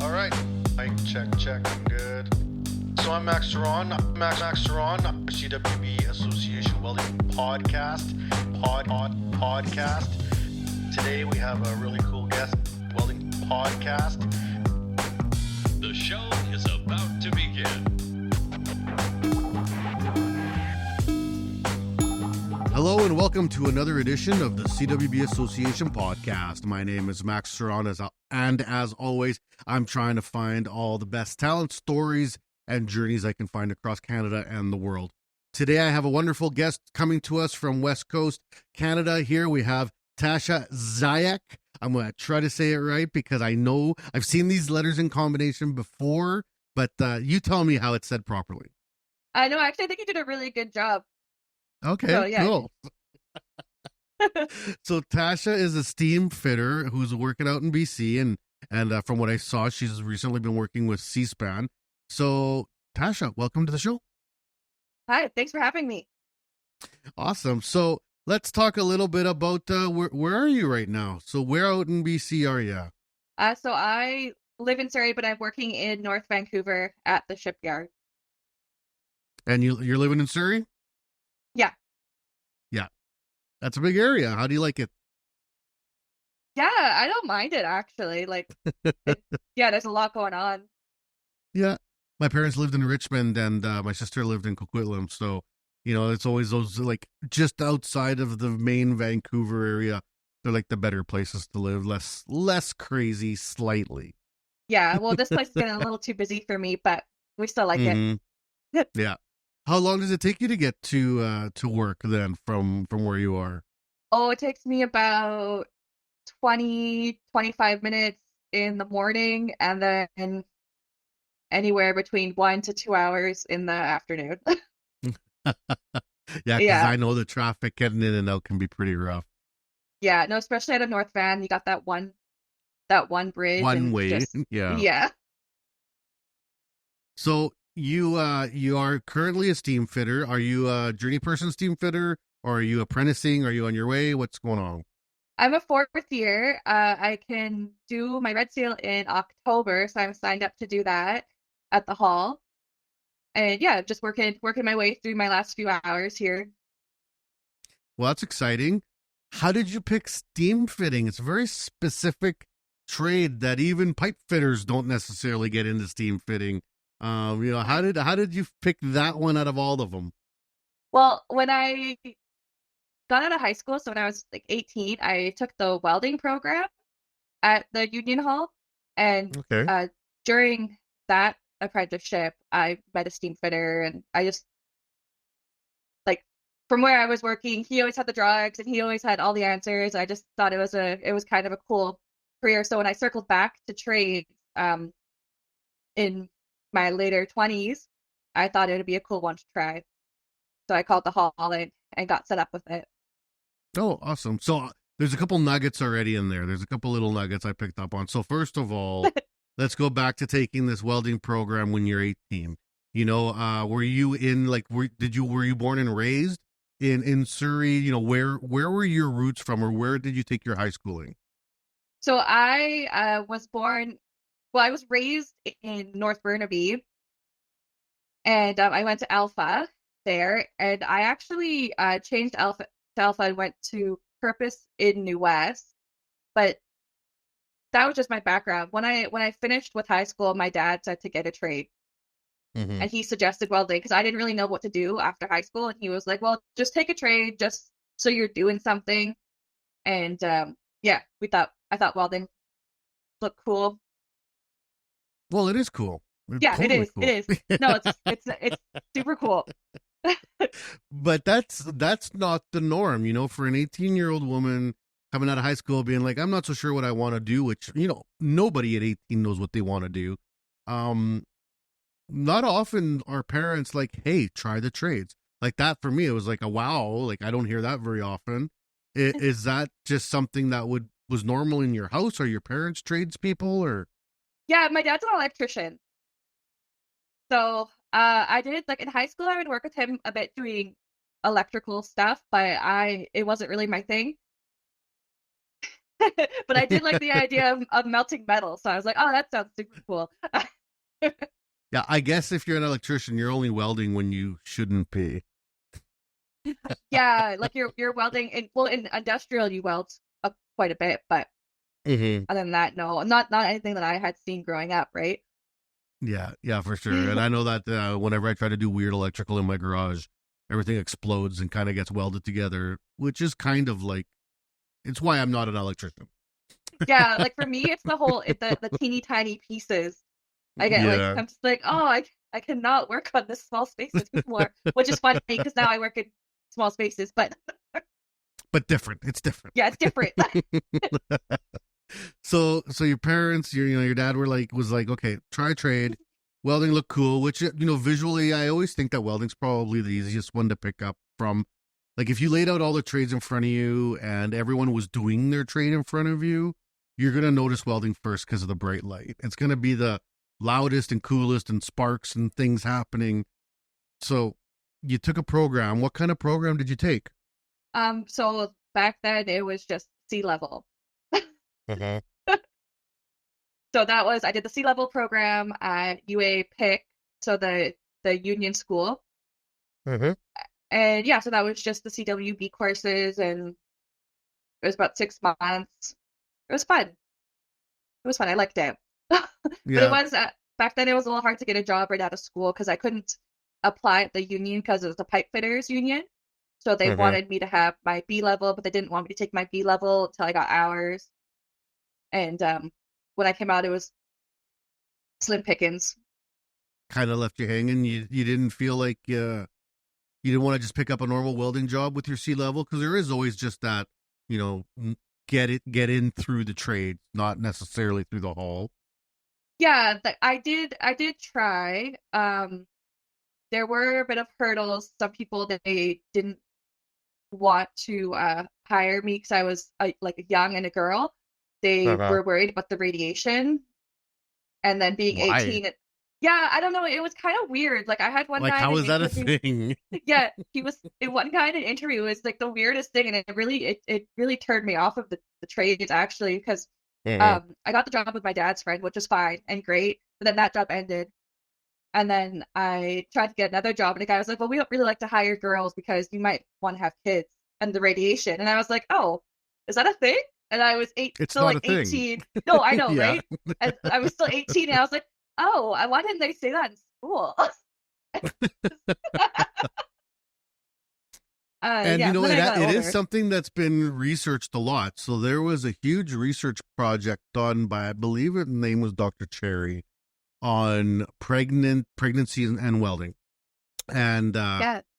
All right. Mic check. I'm good. So I'm Max Ceron. CWB Association Welding podcast. Podcast. Today we have a really cool guest. Welding podcast. The show is about to begin. Hello and welcome to another edition of the CWB Association podcast. My name is Max Ceron, and as always, I'm trying to find all the best talent, stories, and journeys I can find across Canada and the world. Today I have a wonderful guest coming to us from West Coast Canada. Here we have Natasha Zsiak. I'm going to try to say it right because I know I've seen these letters in combination before, but you tell me how it's said properly. I know, actually, I think you did a really good job. Okay, So, yeah. cool. So Tasha is a Steamfitter who's working out in BC, and from what I saw, she's recently been working with C-SPAN. So Tasha, welcome to the show. Hi, thanks for having me. Awesome. So let's talk a little bit about where are you right now? So where out in BC are you? So I live in Surrey, but I'm working in North Vancouver at the shipyard. And you're living in Surrey? Yeah. Yeah. That's a big area. How do you like it? Yeah, I don't mind it, actually. There's a lot going on. Yeah. My parents lived in Richmond, and my sister lived in Coquitlam. So, it's always those, just outside of the main Vancouver area. They're, the better places to live. Less crazy, slightly. Yeah, well, this place is getting a little too busy for me, but we still like it. Yeah. How long does it take you to get to work then from where you are? Oh, it takes me about 25 minutes in the morning, and then anywhere between 1 to 2 hours in the afternoon. Yeah, because I know the traffic getting in and out can be pretty rough. Yeah, no, especially out of North Van, you got that one bridge. One way, yeah. Yeah. So you are currently a steam fitter. Are you a journey person steam fitter, or are you apprenticing? Are you on your way? What's going on? I'm a fourth year. I can do my red seal in October, so I'm signed up to do that at the hall. And yeah, just working my way through my last few hours here. Well, that's exciting. How did you pick steam fitting? It's a very specific trade that even pipe fitters don't necessarily get into steam fitting. How did you pick that one out of all of them? Well, when I got out of high school, so when I was 18, I took the welding program at the Union Hall, and during that apprenticeship, I met a steam fitter, and I just from where I was working, he always had the drawings and he always had all the answers. I just thought it was kind of a cool career. So when I circled back to trades, in my later 20s, I thought it would be a cool one to try. So I called the hall and got set up with it. Oh, awesome. So there's a couple nuggets already in there. There's a couple little nuggets I picked up on. So first of all, let's go back to taking this welding program when you're 18. Were you in were you born and raised in Surrey? Where were your roots from, or where did you take your high schooling? So I I was raised in North Burnaby, and I went to Alpha there, and I actually changed Alpha to Alpha and went to Purpose in New West, but that was just my background. When I finished with high school, my dad said to get a trade, and he suggested welding because I didn't really know what to do after high school, and he was like, "Well, just take a trade, just so you're doing something." And I thought welding looked cool. Well, it is cool. It is. Cool. It is. No, it's super cool. But that's not the norm, for an 18-year-old woman coming out of high school being like, I'm not so sure what I want to do, which, nobody at 18 knows what they want to do. Not often are parents like, hey, try the trades. Like that for me, it was like a wow. I don't hear that very often. Is that just something that was normal in your house? Are your parents tradespeople, or? Yeah, my dad's an electrician. So I did in high school, I would work with him a bit doing electrical stuff, but it wasn't really my thing. But I did like the idea of melting metal, so I was like, oh, that sounds super cool. Yeah, I guess if you're an electrician, you're only welding when you shouldn't be. Yeah, like you're welding in industrial you weld quite a bit, but other than that, no, not anything that I had seen growing up, right? Yeah, for sure. And I know that whenever I try to do weird electrical in my garage, everything explodes and kind of gets welded together, which is kind of like, it's why I'm not an electrician. Yeah, like for me, it's the teeny tiny pieces. I get like, Yeah, I'm just like, oh, I cannot work on this small spaces anymore, which is funny because now I work in small spaces, but different. It's different. yeah, it's different. So your parents, your dad was like, okay, try trade. Welding looked cool, which, visually, I always think that welding's probably the easiest one to pick up from. Like, if you laid out all the trades in front of you and everyone was doing their trade in front of you, you're going to notice welding first because of the bright light. It's going to be the loudest and coolest and sparks and things happening. So you took a program. What kind of program did you take? So back then it was just C-level. Uh-huh. So I did the C-level program at UA Pick, so the union school. Uh-huh. And yeah, so that was just the CWB courses, and it was about 6 months. It was fun. It was fun. I liked it. But it was back then it was a little hard to get a job right out of school because I couldn't apply at the union because it was a pipe fitters union. So they wanted me to have my B level, but they didn't want me to take my B level until I got hours. And when I came out, it was slim pickings. Kind of left you hanging. You didn't feel like you didn't want to just pick up a normal welding job with your C-level, because there is always just that, get in through the trade, not necessarily through the hall. Yeah, I did try. There were a bit of hurdles. Some people, they didn't want to hire me because I was like young and a girl. They were worried about the radiation, and then being Why? 18. Yeah, I don't know. It was kind of weird. Like I had one Like, guy. how is that a thing? Yeah, he was one guy in an interview. It was like the weirdest thing, and it really turned me off of the trades actually, because I got the job with my dad's friend, which was fine and great. But then that job ended, and then I tried to get another job, and the guy was like, "Well, we don't really like to hire girls because you might want to have kids and the radiation." And I was like, "Oh, is that a thing?" And I was still like 18. No, I know, right? And I was still 18, and I was like, "Oh, why didn't they say that in school?" And yeah, it is something that's been researched a lot. So there was a huge research project done by, I believe her name was Dr. Cherry, on pregnancy and welding. And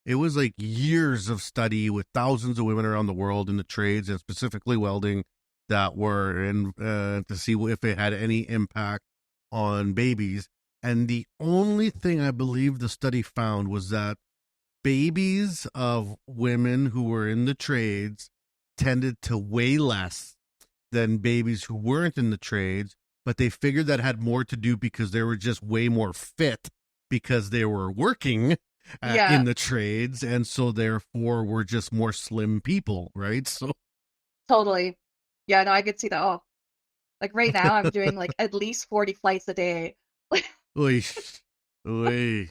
it was like years of study with thousands of women around the world in the trades, and specifically welding, that were in to see if it had any impact on babies. And the only thing I believe the study found was that babies of women who were in the trades tended to weigh less than babies who weren't in the trades, but they figured that had more to do because they were just way more fit because they were working in the trades, and so therefore were just more slim people, right? So totally. Yeah, no, I could see that. Oh, like right now I'm doing like at least 40 flights a day. Oy, oy.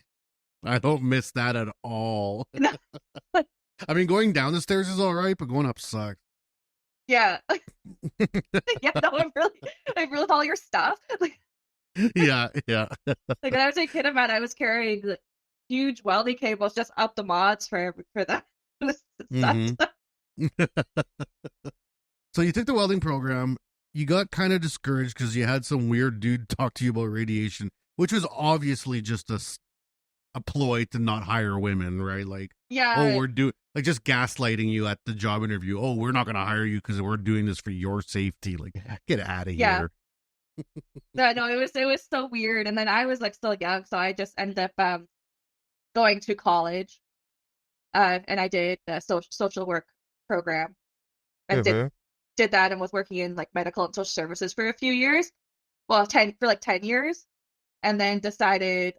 I don't miss that at all. I mean, going down the stairs is all right, but going up sucks. Yeah. Yeah, no, I'm really all your stuff. Yeah. Like when I was a kid, I was carrying the huge welding cables just up the mods for that. So you took the welding program. You got kind of discouraged because you had some weird dude talk to you about radiation, which was obviously just a ploy to not hire women, right? Like, we're just gaslighting you at the job interview. Oh, we're not going to hire you because we're doing this for your safety. Like, get out of here. No, it was so weird. And then I was like still young, so I just ended up going to college, and I did a social work program, and did that, and was working in like medical and social services for a few years. Well, 10 years, and then decided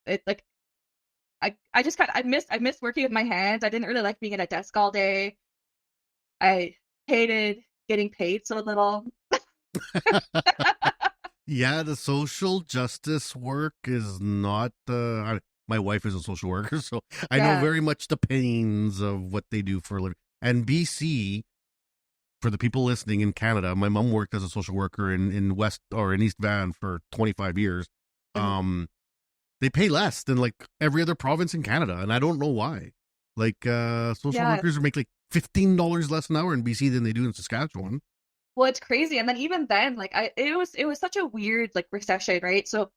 it like I just I missed working with my hands. I didn't really like being at a desk all day. I hated getting paid so little. Yeah, the social justice work is not. My wife is a social worker, so I know Yeah. very much the pains of what they do for a living. And BC, for the people listening in Canada, my mom worked as a social worker in West or in East Van for 25 years. Mhm. They pay less than like every other province in Canada, and I don't know why. Like social Yeah. workers make like $15 less an hour in BC than they do in Saskatchewan. Well, it's crazy. And then even then, like it was such a weird like recession, right? So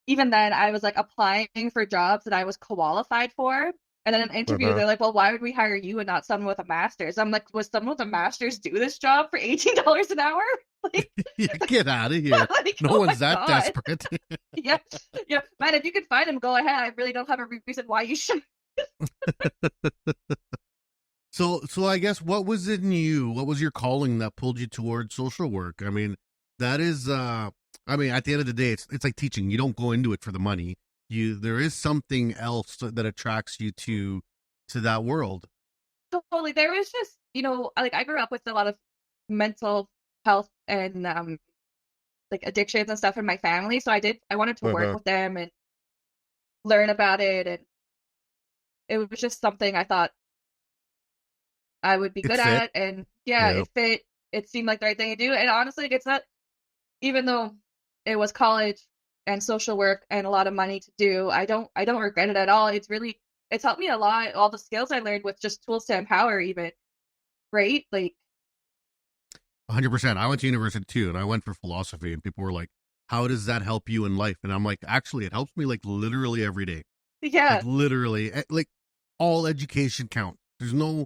even then I was like applying for jobs that I was qualified for. And then in an interview, Uh-huh. they're like, well, why would we hire you and not someone with a master's? I'm like, was someone with a master's do this job for $18 an hour? Like, Yeah, get out of here. like, No oh my one's that God. desperate. Yeah. Yeah. Man, if you can find him, go ahead. I really don't have a reason why you should. So I guess what was in you? What was your calling that pulled you towards social work? I mean, that is I mean, at the end of the day, it's like teaching. You don't go into it for the money. There is something else that attracts you to that world. Totally. There was just, like I grew up with a lot of mental health and like addictions and stuff in my family. So I wanted to work Uh-huh. with them and learn about it. And it was just something I thought I would be It good fit. at. And yeah, Yeah. it fit. It seemed like the right thing to do. And honestly, it's not, even though it was college and social work and a lot of money to do, I don't regret it at all. It's helped me a lot. All the skills I learned with just tools to empower even, right? Like, 100%. I went to university too, and I went for philosophy, and people were like, "How does that help you in life?" And I'm like, "Actually, it helps me like literally every day. Like yeah. literally, like all education counts. There's no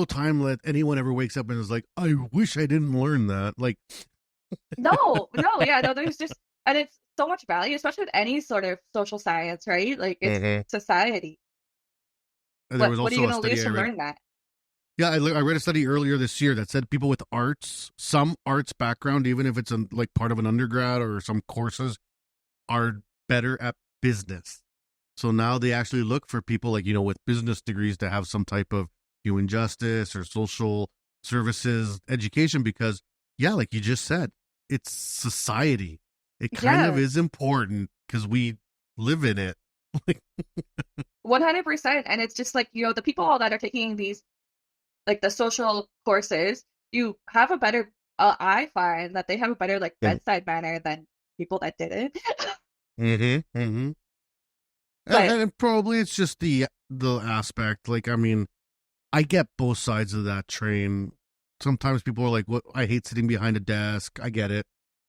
time that anyone ever wakes up and is like, I wish I didn't learn that. Like, No, no, yeah, no, there's just, and it's so much value, especially with any sort of social science, right? Like it's Mhm. society. And there What was what are you also a gonna lose study I from read. learning that? Yeah, I read a study earlier this year that said people with some arts background, even if it's like part of an undergrad or some courses, are better at business. So now they actually look for people like, with business degrees to have some type of human justice or social services education because, yeah, like you just said, it's society. It kind of Yeah, is important because we live in it. 100%. And it's just like, the people that are taking these, like the social courses, you have a better, I find that they have a better like bedside manner than people that didn't. Mm-hmm. Mm-hmm. But And probably it's just the aspect. Like, I mean, I get both sides of that train. Sometimes people are like, "What? I hate sitting behind a desk." I get it.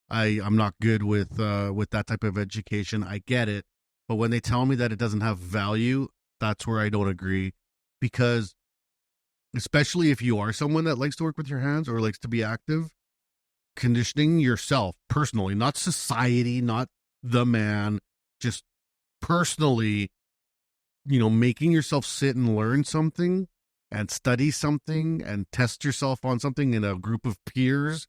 I'm not good with that type of education. I get it. But when they tell me that it doesn't have value, that's where I don't agree. Because especially if you are someone that likes to work with your hands or likes to be active, conditioning yourself personally, not society, not the man, just personally, making yourself sit and learn something and study something and test yourself on something in a group of peers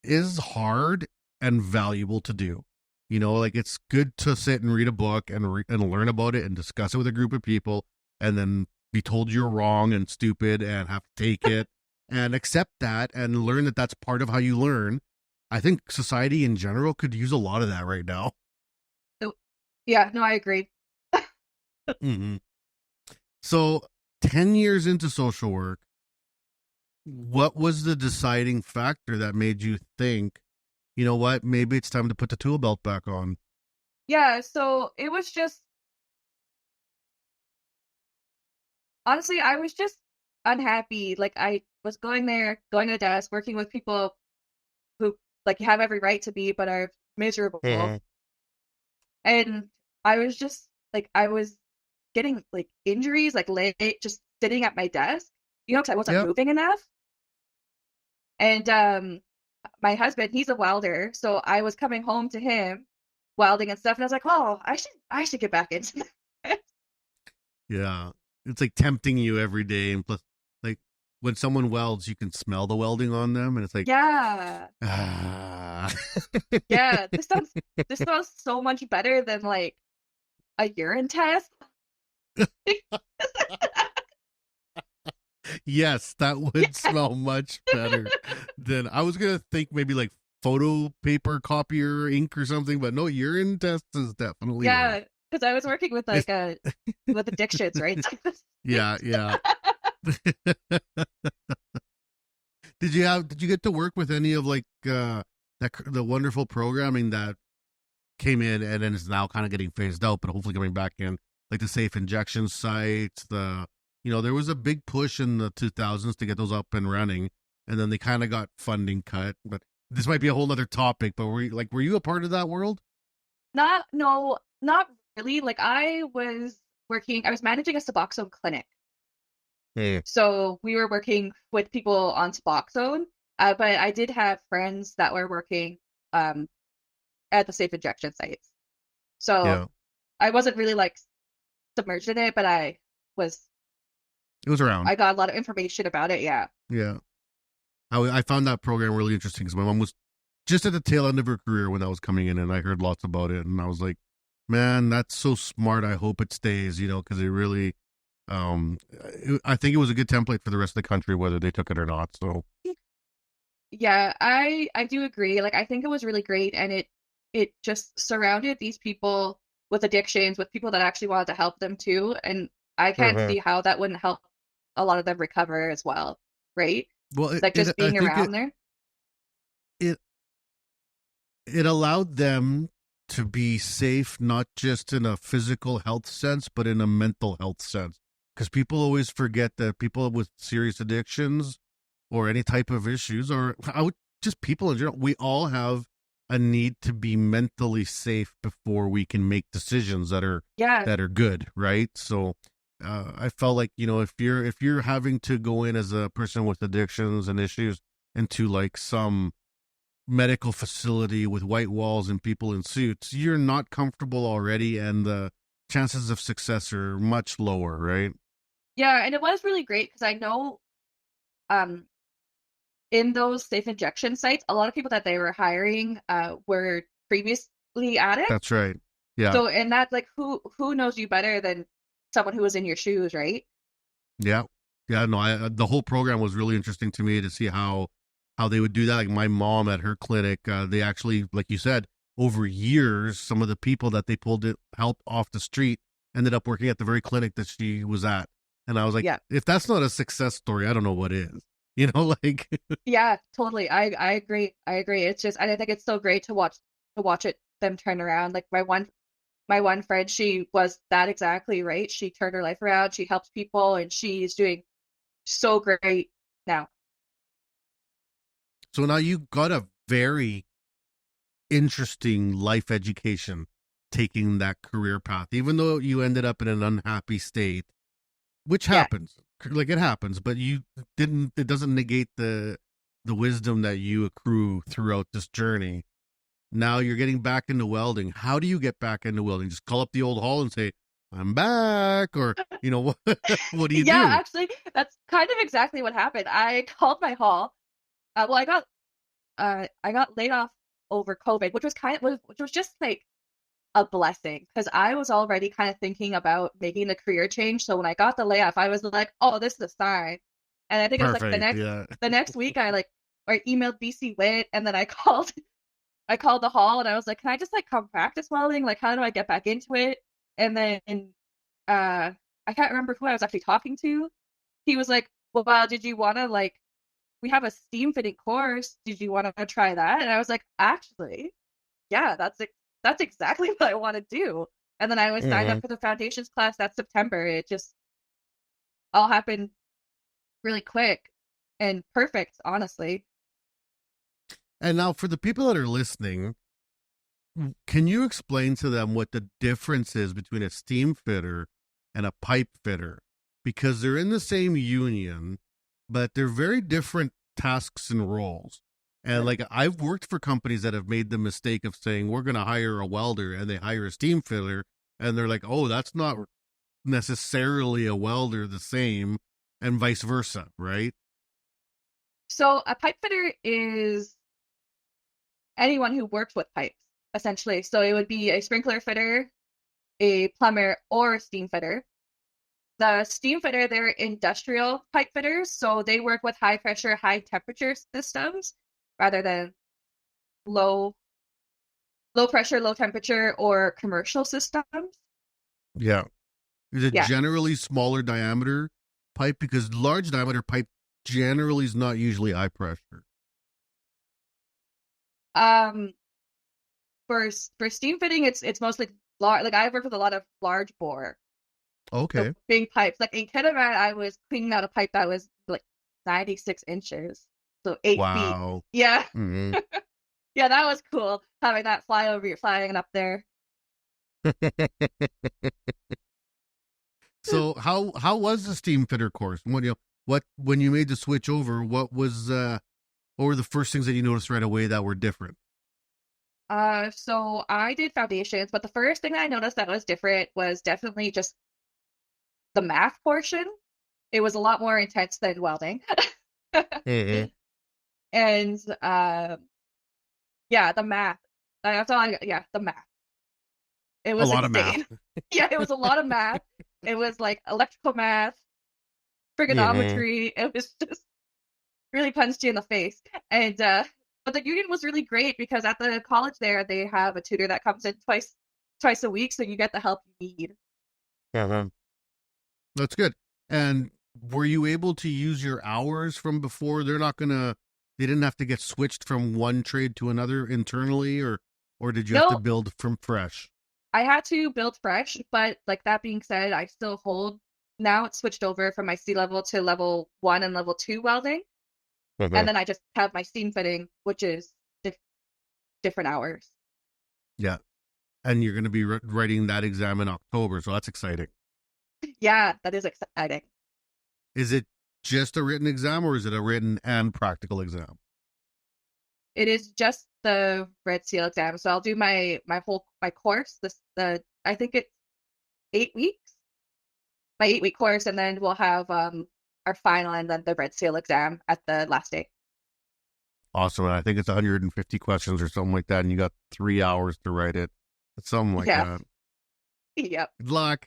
is hard and valuable to do. Like it's good to sit and read a book and learn about it and discuss it with a group of people and then be told you're wrong and stupid and have to take it and accept that and learn that that's part of how you learn. I think society in general could use a lot of that right now. yeah, no, I agree. Mm-hmm. So, 10 years into social work, what was the deciding factor that made you think, you know what, maybe it's time to put the tool belt back on? Yeah, so it was just, honestly, I was just unhappy. Like I was going there, going to the desk, working with people who like have every right to be, but are miserable. Mm-hmm. And I was just like, I was getting like injuries, like late, just sitting at my desk, because I wasn't Yep. moving enough. And my husband, he's a welder, so I was coming home to him welding and stuff, and I was like, oh, I should get back into that. Yeah. It's like tempting you every day. And plus, like, when someone welds, you can smell the welding on them. And it's like, Yeah. ah. Yeah, this sounds so much better than like a urine test. Yes, that would smell much better than I was gonna think maybe like photo paper copier ink or something, but no, urine test is definitely worse. Yeah, because I was working with It's, with addictions, right? yeah, yeah. Did you get to work with any of like the wonderful programming that came in and then is now kind of getting phased out, but hopefully coming back in, like the safe injection sites, there was a big push in the 2000s to get those up and running, and then they kind of got funding cut. But this might be a whole other topic. But were you a part of that world? No, not really. Like I was managing a Suboxone clinic. Hey. So we were working with people on Suboxone, but I did have friends that were working um, at the safe injection sites. So Yeah, I wasn't really like submerged in it, but was. it was around. I got a lot of information about it. Yeah. Yeah, I found that program really interesting because my mom was just at the tail end of her career when that was coming in, and I heard lots about it, and I was like, man, that's so smart. I hope it stays, because it really, I think it was a good template for the rest of the country, whether they took it or not. So Yeah, I do agree. Like I think it was really great, and it just surrounded these people with addictions, with people that actually wanted to help them too. And I can't uh see how that wouldn't help a lot of them recover as well, right? well, Like just I being think around there. it it allowed them to be safe, not just in a physical health sense, but in a mental health sense. Because people always forget that people with serious addictions or any type of issues, or just people in general, we all have a need to be mentally safe before we can make decisions Yeah, that are good, right? So I felt like if you're having to go in as a person with addictions and issues into like some medical facility with white walls and people in suits, you're not comfortable already, and the chances of success are much lower, right? yeah, and it was really great because I know um in those safe injection sites, a lot of people that they were hiring were previously addicts. That's right. Yeah, So and that like who knows you better than someone who was in your shoes, right? yeah, yeah. No, the whole program was really interesting to me to see how they would do that. Like my mom at her clinic, they actually, like you said, over years, some of the people that they pulled it help off the street ended up working at the very clinic that she was at. And I was like, Yeah. if that's not a success story, I don't know what is. Like Yeah, totally. I agree. I agree. It's just I think it's so great to watch it them turn around. Like my one friend, she was that exactly right. She turned her life around. She helps people and she's doing so great now. so now you got a very interesting life education taking that career path, even though you ended up in an unhappy state, which Yeah. happens. Like it happens, but it doesn't negate the wisdom that you accrue throughout this journey. Now you're getting back into welding. How do you get back into welding? Just call up the old hall and say, I'm back, or what what do you Yeah, do? actually, that's kind of exactly what happened. I called my hall. Well, I got laid off over COVID, which was just like a blessing because I was already kind of thinking about making a career change. So when I got the layoff, I was like, "Oh, this is a sign." And I think it was like Perfect. Yeah. the next week, I emailed BC Wit, and then I I called the hall, and I was like, "Can I just like come practice welding? Like, how do I get back into it?" And then I can't remember who I was actually talking to. He was like, "Well, did you want to like we have a steam fitting course. Did you want to try that?" And I was like, "Actually, yeah, that's exactly what I want to do." And then I was signed Mhm. up for the foundations class that September. It just all happened really quick and perfect, honestly. And now for the people that are listening, can you explain to them what the difference is between a steam fitter and a pipe fitter? Because they're in the same union, but they're very different tasks and roles. And like I've worked for companies that have made the mistake of saying we're going to hire a welder, and they hire a steam fitter, and they're like, "Oh, that's not necessarily a welder the same," and vice versa, right? So a pipe fitter is anyone who works with pipes, essentially. So it would be a sprinkler fitter, a plumber, or a steam fitter. the Steamfitter, they're industrial pipe fitters, so they work with high pressure, high temperature systems rather than low pressure, low temperature or commercial systems. Yeah. Is it Yeah. generally smaller diameter pipe? Because large diameter pipe generally is not usually high pressure. For steam fitting, it's mostly large. Like I've worked with a lot of large bore, Okay. so big pipes. Like in Kitimat, I was cleaning out a pipe that was like 96 inches, so 8 feet. Wow. Yeah, Mm-hmm. yeah, that was cool having that flying up there. So how was the steam fitter course? When you made the switch over, what were the first things that you noticed right away that were different? So I did foundations, but the first thing I noticed that was different was definitely just the math portion. It was a lot more intense than welding. Mm-hmm. And yeah, the math. That's all the math. It A was lot of insane. math. Yeah, it was a lot of math. It was like electrical math, trigonometry. It was just really punched you in the face. And but the union was really great because at the college there they have a tutor that comes in twice a week, so you get the help you need. Uh-huh. That's good. And were you able to use your hours from before? They didn't have to get switched from one trade to another internally, or did you have to No, build from fresh? I had to build fresh, but like that being said, I still hold now it's switched over from my C level to level 1 and level 2 welding. And then I just have my steam fitting, which is different hours. Yeah. And you're going to be writing that exam in October, so that's exciting. Yeah, that is exciting. Is it just a written exam, or is it a written and practical exam? It is just the Red Seal exam. So I'll do my course. I think it's 8 weeks. My 8-week course, and then we'll have our final and then the Red Seal exam at the last day. Awesome. And I think it's 150 questions or something like that, and you got 3 hours to write it. Something like that. Yep. Good luck.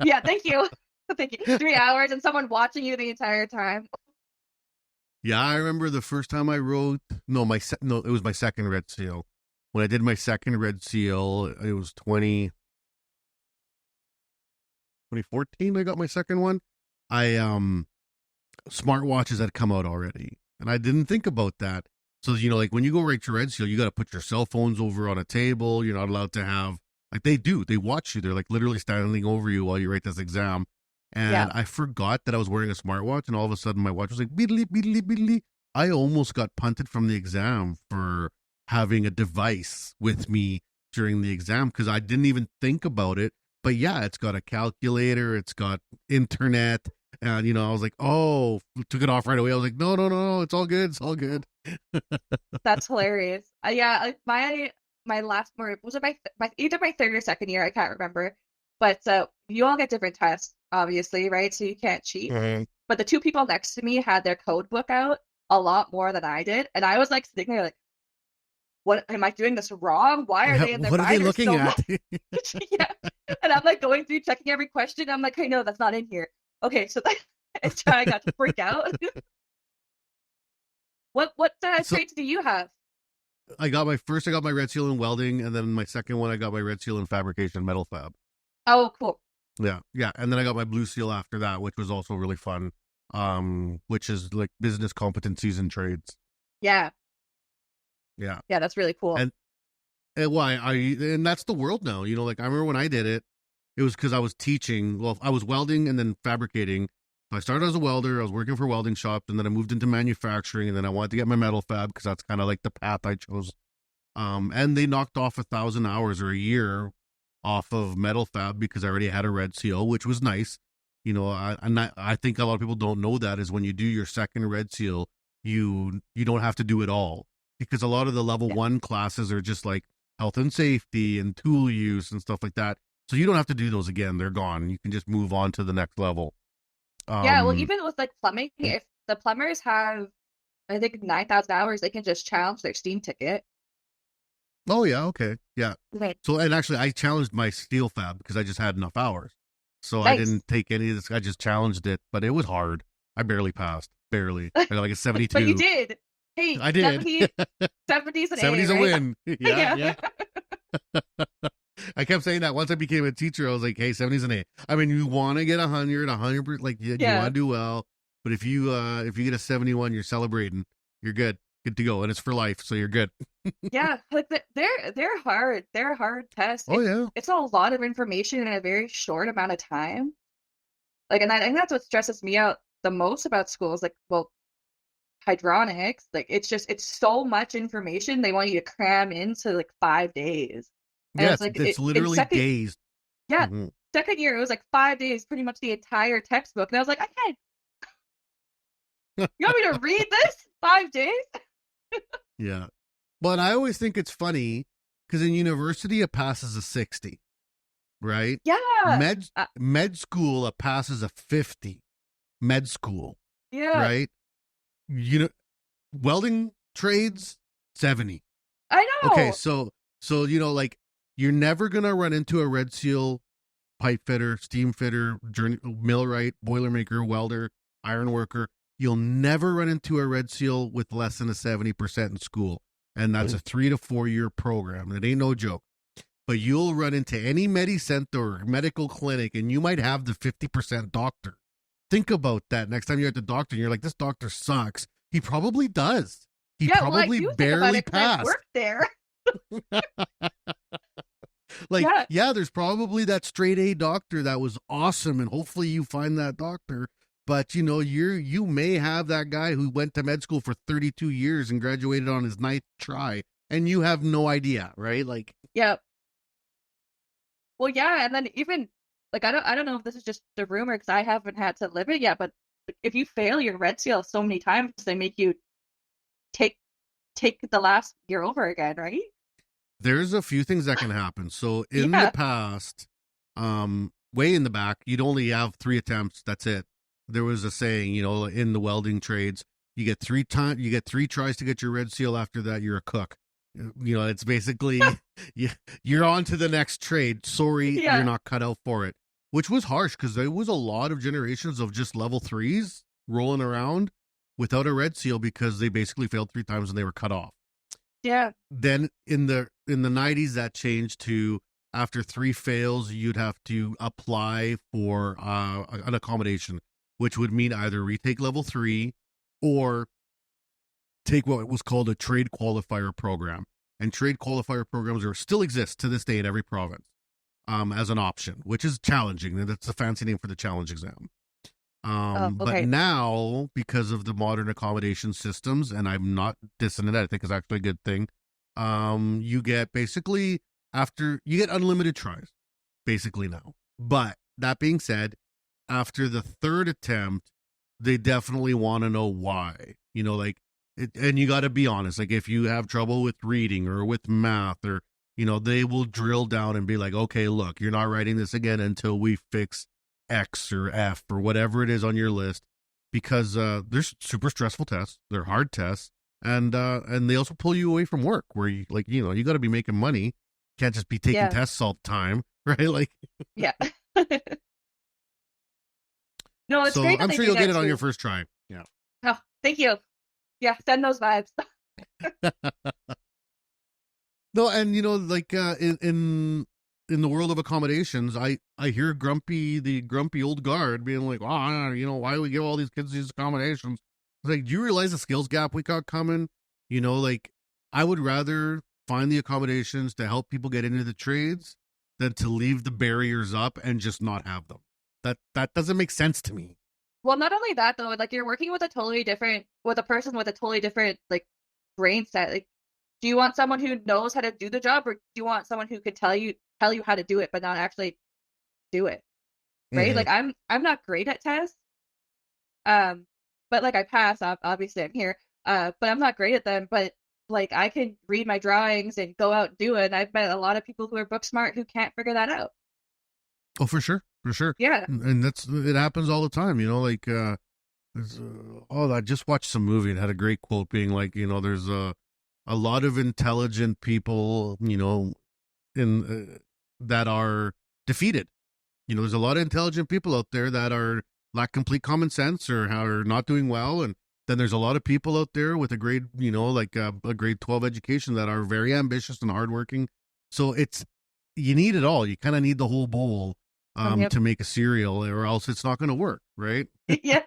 Yeah, thank you. Thank you. 3 hours and someone watching you the entire time. Yeah, I remember the first time I wrote. No, it was my second Red Seal. When I did my second Red Seal, it was 2014. I got my second one. Smartwatches had come out already, and I didn't think about that. So like when you go write your Red Seal, you got to put your cell phones over on a table. You're not allowed to have they do. They watch you. They're like literally standing over you while you write this exam. And I forgot that I was wearing a smartwatch, and all of a sudden my watch was like beedly, beedly, beedly. I almost got punted from the exam for having a device with me during the exam because I didn't even think about it. But yeah, it's got a calculator, it's got internet, and I was like, oh, took it off right away. I was like, no, it's all good, it's all good. That's hilarious. Yeah, my last was it either my third or second year, I can't remember. But you all get different tests, obviously, right? So you can't cheat. Mm-hmm. But the two people next to me had their code book out a lot more than I did, and I was like sitting there like, what am I doing this wrong? Why are they in their What are they minors looking so at? much? Yeah. And I'm like going through checking every question. I'm like, hey, no, that's not in here. Okay, so I got to freak out. What traits do you have? I got my Red Seal in welding, and then my second one I got my Red Seal in fabrication metal fab. Oh, cool. Yeah, and then I got my Blue Seal after that, which was also really fun. Which is like business competencies and trades. Yeah, that's really cool. And and that's the world now. Like I remember when I did it, it was because I was teaching. Well, I was welding and then fabricating. I started as a welder. I was working for welding shops, and then I moved into manufacturing, and then I wanted to get my metal fab because that's kind of like the path I chose. And they knocked off 1,000 hours or a year off of metal fab because I already had a Red Seal, which was nice. I think a lot of people don't know that is when you do your second Red Seal, you don't have to do it all because a lot of the level 1 classes are just like health and safety and tool use and stuff like that. So you don't have to do those again. They're gone. You can just move on to the next level. Yeah, well, even with like plumbing, if the plumbers have, I think 9,000 hours, they can just challenge their steam ticket. Oh yeah, okay, yeah. Right. So and actually, I challenged my steel fab because I just had enough hours. So I Nice. didn't take any of this. I just challenged it, but it was hard. I barely passed. Barely. I got like a 72. But you did. Hey, I did. 70's an 70's A, a right? win. Yeah, Yeah. yeah. I kept saying that once I became a teacher. I was like, hey, 70's an A. I mean, you want to get 100%, like you Yeah. want to do well. But if you get a 71, you're celebrating. You're good to go, and it's for life, so you're good. Yeah, like they're hard. They're hard tests. Oh yeah. It's a lot of information in a very short amount of time. Like, and I think that's what stresses me out the most about schools. Like, well, hydronics, like it's so much information they want you to cram into like 5 days. And Yeah, it's like it's in literally second, days. yeah, Mhm. second year it was like 5 days, pretty much the entire textbook. And I was like, I can't. You want me to read this 5 days? Yeah. But I always think it's funny because in university it passes a 60, right? Yeah. Med school it passes a 50. Med school, Yeah. right? You know, welding trades 70. I know. Okay, so like you're never gonna run into a red seal pipe fitter, steam fitter, millwright, boilermaker, welder, iron worker. You'll never run into a red seal with less than a 70% in school. And that's a 3 to 4 year program. It ain't no joke. But you'll run into any medicenter or medical clinic and you might have the 50% doctor. Think about that next time you're at the doctor and you're like, this doctor sucks. He probably does. He probably barely passed. Work there. Like, yeah, there's probably that straight A doctor that was awesome, and hopefully you find that doctor. But you may have that guy who went to med school for 32 years and graduated on his 9th try, and you have no idea, right? Like, Yep. Well, yeah, and then even like I don't know if this is just a rumor because I haven't had to live it yet, but if you fail your red seal so many times, they make you take the last year over again, right? there's a few things that can happen. So in the past, way in the back, you'd only have 3 attempts. That's it. There was a saying, in the welding trades, you get 3 tries to get your red seal. After that, you're a cook. It's basically you're on to the next trade. Sorry, you're not cut out for it. Which was harsh because there was a lot of generations of just level 3s rolling around without a red seal because they basically failed 3 times and they were cut off. Yeah. Then in the 90s, that changed to after 3 fails, you'd have to apply for an accommodation, which would mean either retake level 3 or take what was called a trade qualifier program. And trade qualifier programs still exist to this day in every province as an option, which is challenging. That's a fancy name for the challenge exam. Okay. But now, because of the modern accommodation systems, and I'm not dissing it, I think it's actually a good thing. You get basically you get unlimited tries, basically now. But that being said, after the 3rd attempt, they definitely want to know why. And you got to be honest. Like if you have trouble with reading or with math, or they will drill down and be like, okay, look, you're not writing this again until we fix X or F or whatever it is on your list, because they're super stressful tests. They're hard tests, and they also pull you away from work where you got to be making money. You can't just be taking tests all the time, right? Like, yeah. No, it's so great. I'm sure you'll get it on your first try. Yeah. Oh, thank you. Yeah, send those vibes. No, and like in the world of accommodations, I hear the grumpy old guard being like, "Oh, why do we give all these kids these accommodations?" It's like, do you realize the skills gap we got coming? Like I would rather find the accommodations to help people get into the trades than to leave the barriers up and just not have them. That doesn't make sense to me. Well, not only that though, like you're working with a person with a totally different like brain set. Like, do you want someone who knows how to do the job, or do you want someone who could tell you how to do it but not actually do it? Right? Like I'm not great at tests. But like I pass, obviously I'm here. But I'm not great at them, but like I can read my drawings and go out and do it. And I've met a lot of people who are book smart who can't figure that out. Oh, for sure. Yeah. And it happens all the time, like I just watched some movie and had a great quote being like, there's a lot of intelligent people, in that are defeated, there's a lot of intelligent people out there that are lack complete common sense or are not doing well, and then there's a lot of people out there with a grade, like a grade 12 education that are very ambitious and hardworking. So you need it all. You kind of need the whole bowl Yep. to make a cereal, or else it's not going to work, right? Yeah.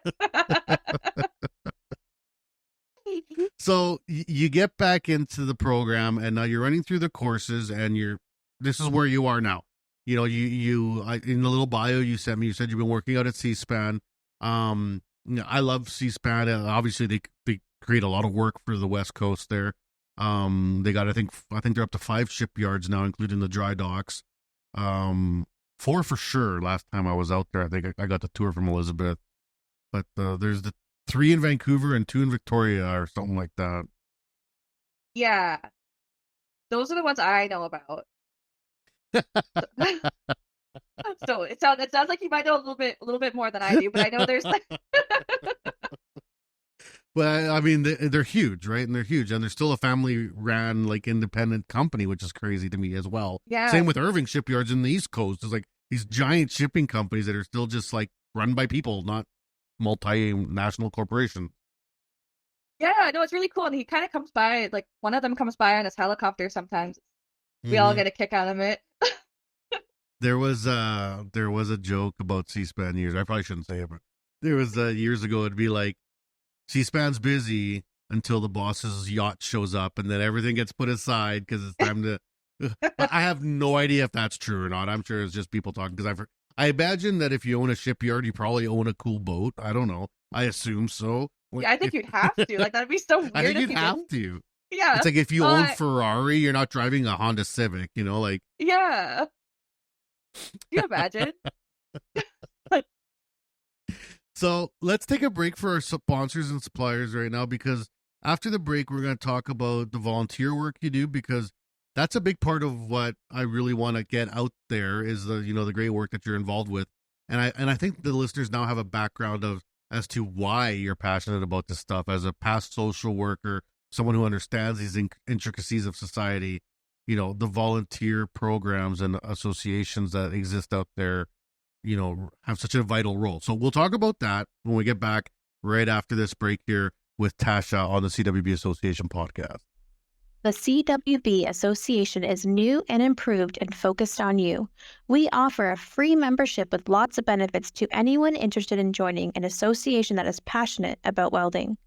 So you get back into the program, and now you're running through the courses, and this is where you are now. In the little bio you sent me, you said you've been working out at C-SPAN. I love C-SPAN. Obviously, they create a lot of work for the West Coast there. They got, I think they're up to 5 shipyards now, including the dry docks. 4 for sure. Last time I was out there, I think I got the tour from Elizabeth. But there's the 3 in Vancouver and 2 in Victoria or something like that. Yeah. Those are the ones I know about. So it sounds like you might know a little bit more than I do, but I know there's Well, I mean, they're huge, right? And they're still a family-ran, like, independent company, which is crazy to me as well. Yeah. Same with Irving shipyards in the East Coast. There's like these giant shipping companies that are still just like run by people, not multinational corporations. Yeah, no, it's really cool. And he kind of comes by, like one of them comes by on his helicopter sometimes. We all get a kick out of it. There was a joke about C-SPAN years. I probably shouldn't say it, but there was years ago. It'd be like, C-SPAN's busy until the boss's yacht shows up, and then everything gets put aside because it's time to. I have no idea if that's true or not. I'm sure it's just people talking, because I imagine that if you own a shipyard, you probably own a cool boat. I don't know. I assume so. Yeah, I think you'd have to. Like, that'd be so weird. I think if you'd you have didn't. to. Yeah. It's like if you own Ferrari, you're not driving a Honda Civic. Like. Yeah. Can you imagine? So let's take a break for our sponsors and suppliers right now, because after the break, we're going to talk about the volunteer work you do, because that's a big part of what I really want to get out there is the great work that you're involved with. And I think the listeners now have a background as to why you're passionate about this stuff as a past social worker, someone who understands these intricacies of society, the volunteer programs and associations that exist out there, have such a vital role. So we'll talk about that when we get back right after this break here with Tasha on the CWB Association podcast. The CWB Association is new and improved and focused on you. We offer a free membership with lots of benefits to anyone interested in joining an association that is passionate about welding.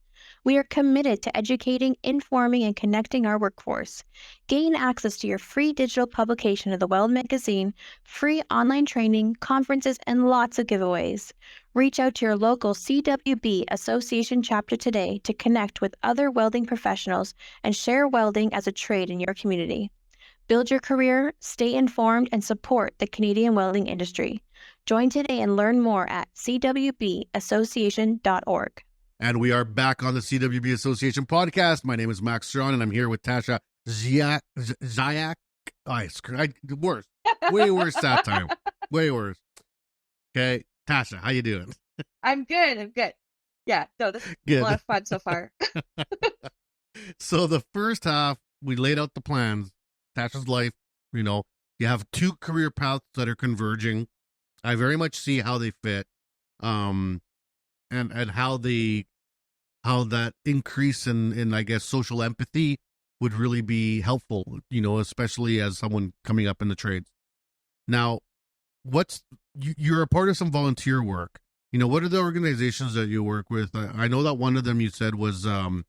We are committed to educating, informing, and connecting our workforce. Gain access to your free digital publication of the Weld magazine, free online training, conferences, and lots of giveaways. Reach out to your local CWB Association chapter today to connect with other welding professionals and share welding as a trade in your community. Build your career, stay informed, and support the Canadian welding industry. Join today and learn more at cwbassociation.org. And we are back on the CWB Association podcast. My name is Max Ceron, and I'm here with Natasha Zsiak. Worse. Way worse that time. Way worse. Okay, Tasha, how you doing? I'm good. Yeah, no, this is a lot of fun so far. So the first half, we laid out the plans. Tasha's life, you have 2 career paths that are converging. I very much see how they fit. And how that increase in I guess social empathy would really be helpful, especially as someone coming up in the trades. Now, you're a part of some volunteer work. What are the organizations that you work with? I know that one of them you said was I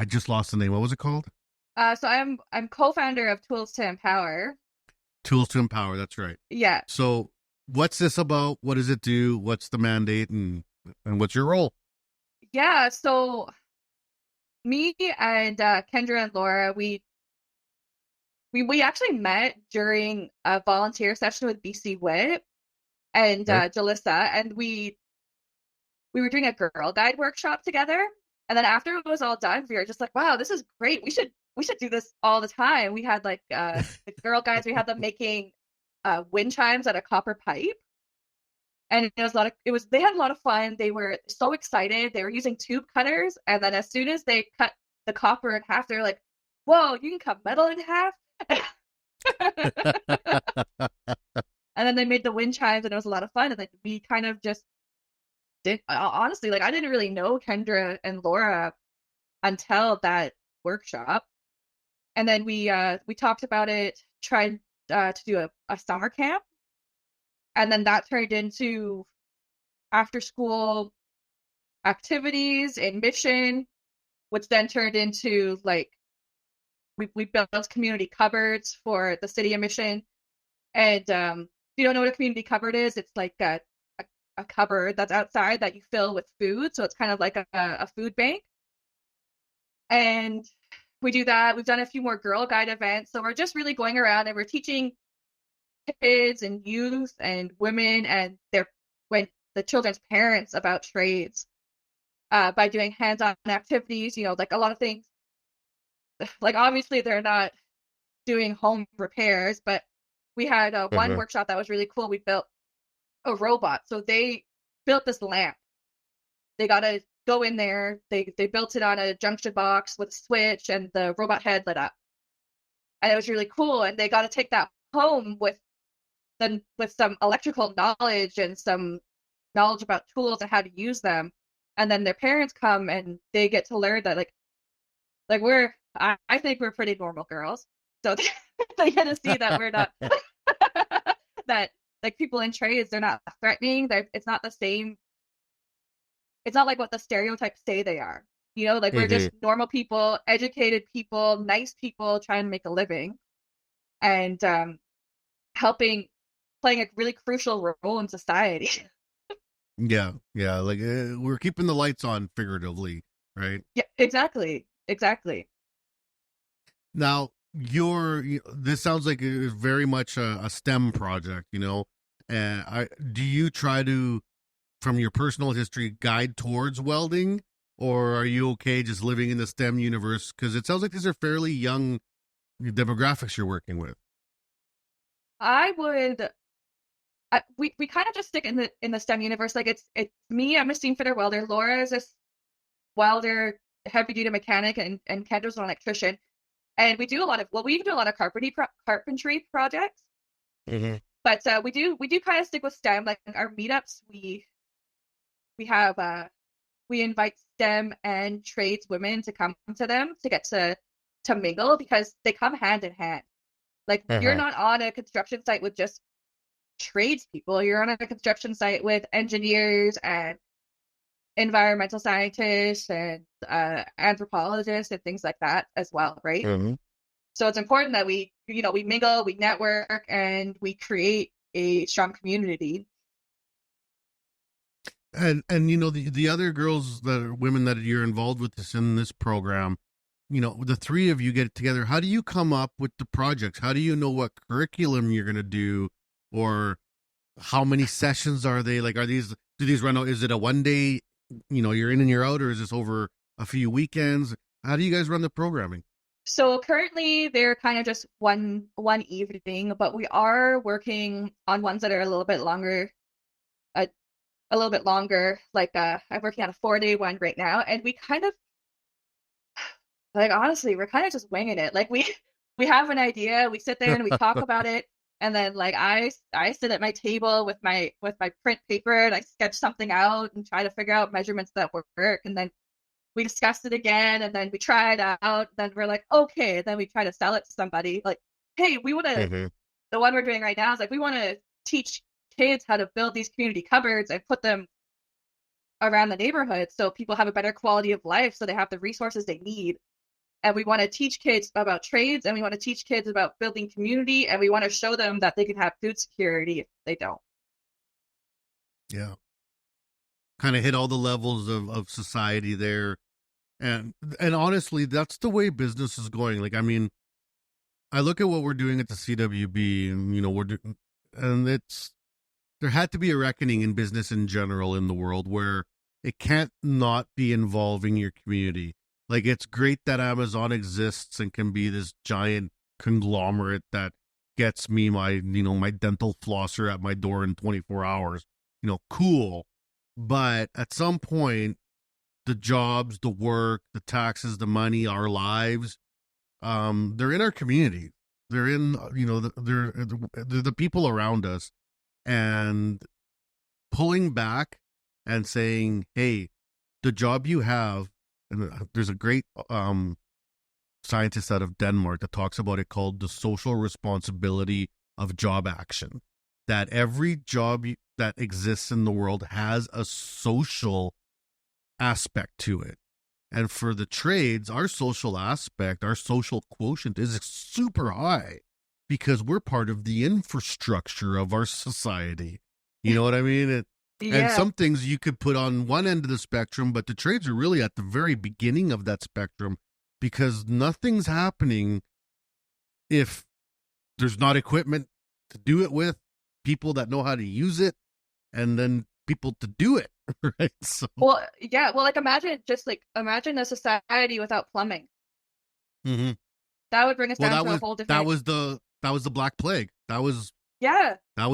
just lost the name. What was it called? So I'm co-founder of Tools to Empower. Tools to Empower, that's right. Yeah. So what's this about? What does it do? What's the mandate, and what's your role? Yeah, so me and Kendra and Laura, we actually met during a volunteer session with BC WIT and Jalissa, and we were doing a girl guide workshop together. And then after it was all done, we were just like, wow, this is great. We should do this all the time. We had like the girl guides, we had them making wind chimes out of copper pipe. And they had a lot of fun. They were so excited. They were using tube cutters. And then as soon as they cut the copper in half, they're like, whoa, you can cut metal in half? And then they made the wind chimes, and it was a lot of fun. And then we kind of just did, honestly, like I didn't really know Kendra and Laura until that workshop. And then we talked about it, tried to do a summer camp. And then that turned into after school activities and mission, which then turned into like we built community cupboards for the city of Mission. And if you don't know what a community cupboard is, it's like a cupboard that's outside that you fill with food. So it's kind of like a food bank. And we do that. We've done a few more Girl Guide events. So we're just really going around and we're teaching kids and youth and women and the children's parents about trades by doing hands-on activities, like a lot of things. Like obviously they're not doing home repairs, but we had one workshop that was really cool. We built a robot. So they built this lamp. They got to go in there. They built it on a junction box with a switch, and the robot head lit up. And it was really cool. And they got to take that home with some electrical knowledge and some knowledge about tools and how to use them. And then their parents come and they get to learn that like I think we're pretty normal girls. So they get to see that we're not that like people in trades, they're not threatening. It's not the same. It's not like what the stereotypes say they are. Like we're just normal people, educated people, nice people trying to make a living, and playing a really crucial role in society. Yeah. Like we're keeping the lights on, figuratively, right? Yeah, exactly. Now, this sounds like it's very much a STEM project, and do you try to, from your personal history, guide towards welding, or are you okay just living in the STEM universe? Because it sounds like these are fairly young demographics you're working with. We kind of just stick in the STEM universe. Like it's me, I'm a Steamfitter welder. Laura is a welder, heavy duty mechanic, and Kendra's an electrician. And we do a lot of carpentry projects. But we do kind of stick with STEM. Like our meetups, we invite STEM and trades women to come to them to get to mingle, because they come hand in hand. Like you're not on a construction site with just tradespeople. You're on a construction site with engineers and environmental scientists and anthropologists and things like that as well, right? So it's important that we mingle, we network, and we create a strong community. And the other girls that are women that you're involved with in this program, the three of you get together. How do you come up with the projects? How do you know what curriculum you're going to do, or how many sessions are they? Like, do these run out? Is it a one day, you're in and you're out, or is this over a few weekends? How do you guys run the programming? So currently they're kind of just one evening, but we are working on ones that are a little bit longer. Like I'm working on a 4-day one right now, and we kind of honestly, we're kind of just winging it. Like we have an idea, we sit there and we talk about it, and then like I sit at my table with my print paper and I sketch something out and try to figure out measurements that work, and then we discuss it again, and then we try it out. Then we're like, okay. Then we try to sell it to somebody. Like, hey, we want to. The one we're doing right now is like we want to teach kids how to build these community cupboards and put them around the neighborhood so people have a better quality of life, so they have the resources they need. And we want to teach kids about trades, and we want to teach kids about building community, and we want to show them that they can have food security if they don't. Yeah. Kind of hit all the levels of society there. And honestly, that's the way business is going. Like, I mean, I look at what we're doing at the CWB, and, there had to be a reckoning in business in general in the world where it can't not be involving your community. Like, it's great that Amazon exists and can be this giant conglomerate that gets me my dental flosser at my door in 24 hours. Cool. But at some point, the jobs, the work, the taxes, the money, our lives, they're in our community. They're in, they're the people around us. and pulling back and saying, hey, the job you have, and there's a great scientist out of Denmark that talks about it, called the social responsibility of job action, that every job that exists in the world has a social aspect to it. And for the trades, our social aspect, our social quotient is super high because we're part of the infrastructure of our society. You know what I mean? And some things you could put on one end of the spectrum, but the trades are really at the very beginning of that spectrum, because nothing's happening if there's not equipment to do it with, people that know how to use it, and then people to do it, right? So, well, like imagine a society without plumbing. mm-hmm. That would bring us down to a whole different. That was the Black Plague. That was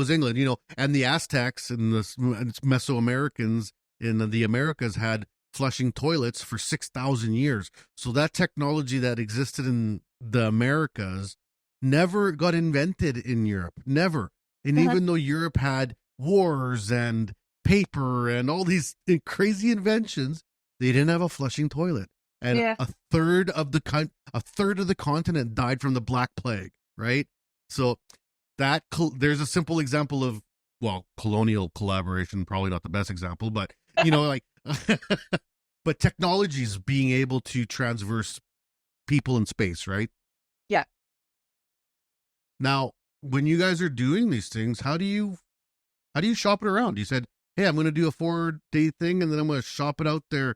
England, and the Aztecs and the Mesoamericans in the Americas had flushing toilets for 6,000 years. So that technology that existed in the Americas never got invented in Europe. Never. And even though Europe had wars and paper and all these crazy inventions, they didn't have a flushing toilet. And a third of the continent died from the Black Plague, right? So there's a simple example of, colonial collaboration, probably not the best example, but but technologies being able to transverse people in space, right? Yeah. Now, when you guys are doing these things, how do you shop it around? You said, hey, I'm going to do a 4-day thing, and then I'm going to shop it out there.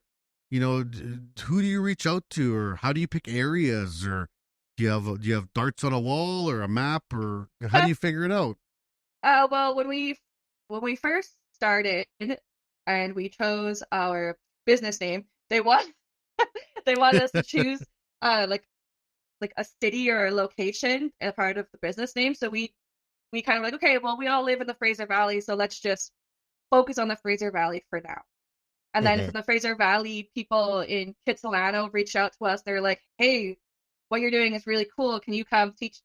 Who do you reach out to, or how do you pick areas, or do you have darts on a wall or a map, or how do you figure it out? Well, when we first started and we chose our business name, they wanted us to choose like a city or a location as part of the business name. So we kind of like, okay, well, we all live in the Fraser Valley, so let's just focus on the Fraser Valley for now. And then from the Fraser Valley, people in Kitsilano reached out to us. They're like, hey, what you're doing is really cool. Can you come teach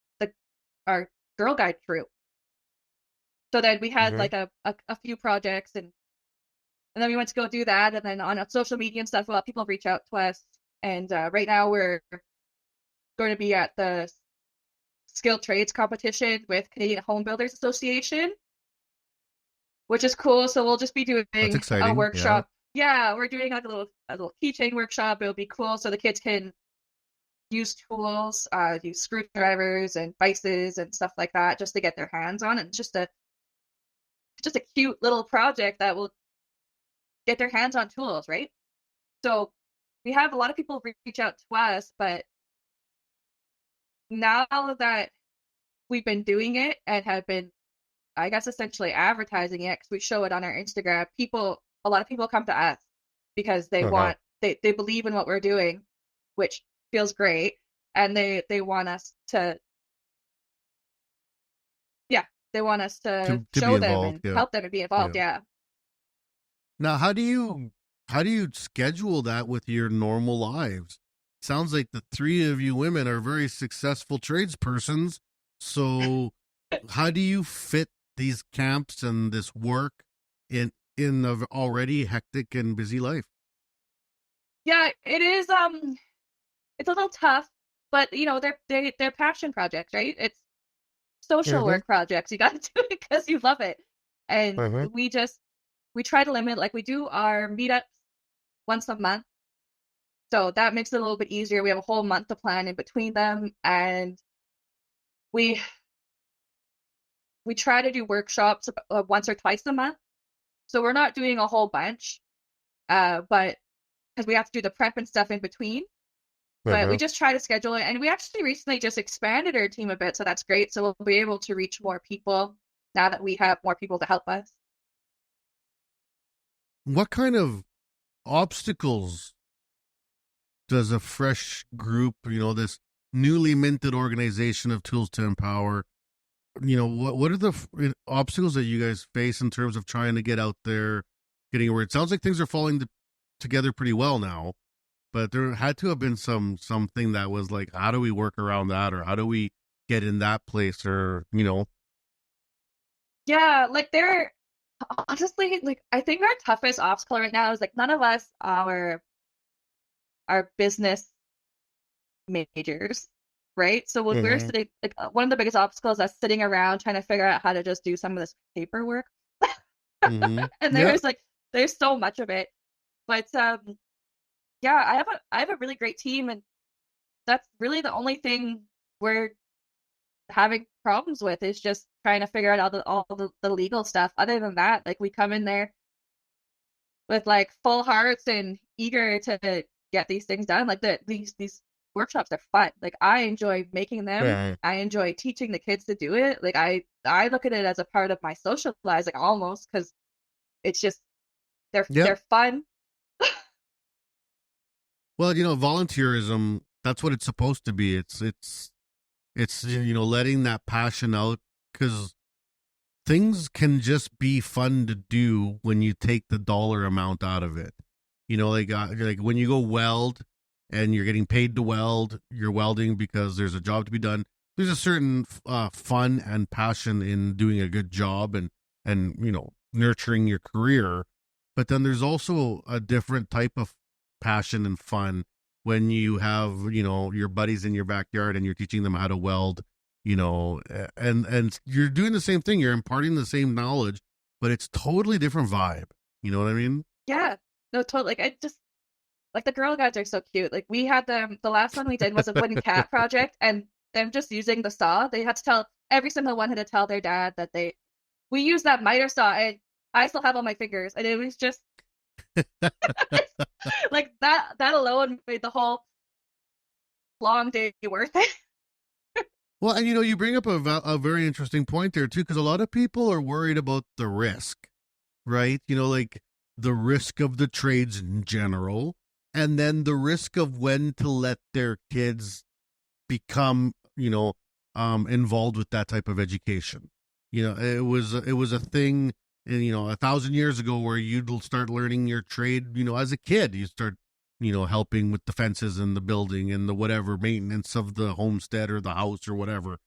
our Girl Guide crew? So then we had like a few projects, and then we went to go do that. And then on social media and stuff, a lot of people reach out to us. And right now we're going to be at the skilled trades competition with Canadian Home Builders Association, which is cool. So we'll just be doing a workshop. Yeah, we're doing like a little keychain workshop. It'll be cool, so the kids can use tools, use screwdrivers and vices and stuff like that, just to get their hands on it. It's just a cute little project that will get their hands on tools, right? So we have a lot of people reach out to us, but now that we've been doing it and have been, I guess, essentially advertising it, because we show it on our Instagram, a lot of people come to us because they want, they believe in what we're doing, which feels great, and they want us to show them and help them and be involved. Now, how do you schedule that with your normal lives? Sounds like the three of you women are very successful tradespersons. So how do you fit these camps and this work in an already hectic and busy life? Yeah, it is. It's a little tough, but they're passion projects, right? It's social work projects. You got to do it because you love it. And we try to limit, like we do our meetups once a month. So that makes it a little bit easier. We have a whole month to plan in between them, and we try to do workshops once or twice a month. So we're not doing a whole bunch, but because we have to do the prep and stuff in between. But we just try to schedule it, and we actually recently just expanded our team a bit, so that's great. So we'll be able to reach more people now that we have more people to help us. What kind of obstacles does a fresh group, this newly minted organization of Tools to Empower, what are the obstacles that you guys face in terms of trying to get out there, getting where it sounds like things are falling together pretty well now, but there had to have been something that was like, how do we work around that, or how do we get in that place, or Yeah, like they're honestly like I think our toughest obstacle right now is like none of us are business majors, right? So when we're Mm-hmm. sitting, like one of the biggest obstacles is sitting around trying to figure out how to just do some of this paperwork. Mm-hmm. And Yeah. there's so much of it. But yeah, I have a really great team, and that's really the only thing we're having problems with is just trying to figure out all the legal stuff. Other than that, like we come in there with like full hearts and eager to get these things done. Like these workshops are fun. Like I enjoy making them. Yeah. I enjoy teaching the kids to do it. Like I look at it as a part of my socializing almost because it's just Yeah. they're fun. Well, volunteerism, that's what it's supposed to be. It's letting that passion out, because things can just be fun to do when you take the dollar amount out of it. Like when you go weld and you're getting paid to weld, you're welding because there's a job to be done. There's a certain fun and passion in doing a good job and nurturing your career. But then there's also a different type of passion and fun when you have your buddies in your backyard and you're teaching them how to weld, and you're doing the same thing, you're imparting the same knowledge, but it's totally different vibe. You know what I mean? Yeah, no, totally. Like I just like the Girl Guides are so cute. Like we had them. The last one we did was a wooden cat project, and them just using the saw. They had to tell every single one had to tell their dad that we used that miter saw, and I still have all my fingers, and it was just like that alone made the whole long day worth it. Well, and you bring up a very interesting point there too, because a lot of people are worried about the risk, right? Like the risk of the trades in general, and then the risk of when to let their kids become, involved with that type of education. It was a thing, 1,000 years ago, where you'd start learning your trade, as a kid. You start, helping with the fences and the building and the whatever maintenance of the homestead or the house or whatever.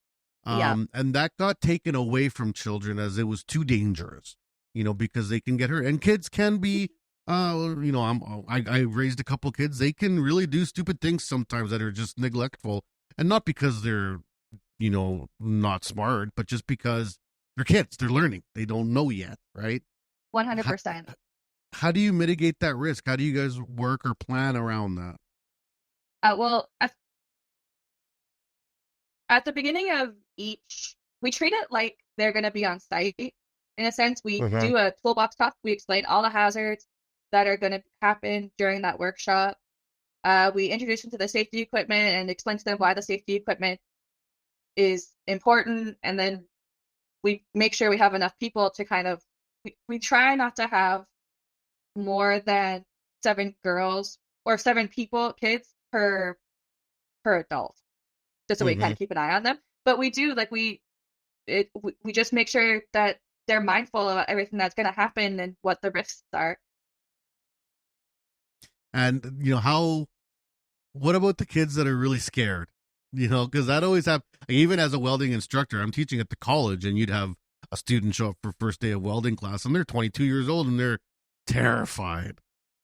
Yeah. And that got taken away from children as it was too dangerous, because they can get hurt, and kids can be, I raised a couple kids. They can really do stupid things sometimes that are just neglectful, and not because they're, not smart, but just because they're kids. They're learning. They don't know yet, right? 100%. How do you mitigate that risk? How do you guys work or plan around that? Well, at the beginning of each, we treat it like they're going to be on site. In a sense, we Mhm. do a toolbox talk. We explain all the hazards that are going to happen during that workshop. We introduce them to the safety equipment and explain to them why the safety equipment is important. And then we make sure we have enough people to kind of, we try not to have more than 7 girls or 7 kids per adult, just so we kind Mhm. of keep an eye on them. But we do like we just make sure that they're mindful of everything that's going to happen and what the risks are. And what about the kids that are really scared? Because that always have, even as a welding instructor, I'm teaching at the college, and you'd have a student show up for first day of welding class, and they're 22 years old and they're terrified.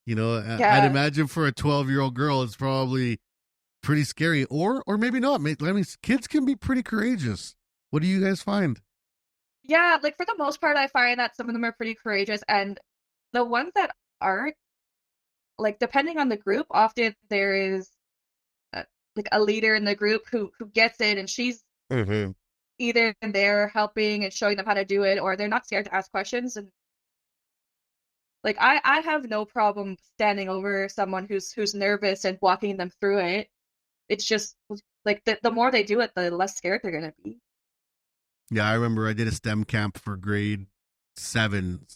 I'd Yeah. imagine for a 12-year-old girl, it's probably pretty scary, or maybe not. I mean, kids can be pretty courageous. What do you guys find? Yeah, like for the most part, I find that some of them are pretty courageous, and the ones that aren't, like depending on the group, often there is like a leader in the group who gets it, and she's Mm-hmm. either there helping and showing them how to do it, or they're not scared to ask questions. And like I have no problem standing over someone who's nervous and walking them through it. It's just like the more they do it, the less scared they're gonna be. Yeah, I remember I did a STEM camp for grade 7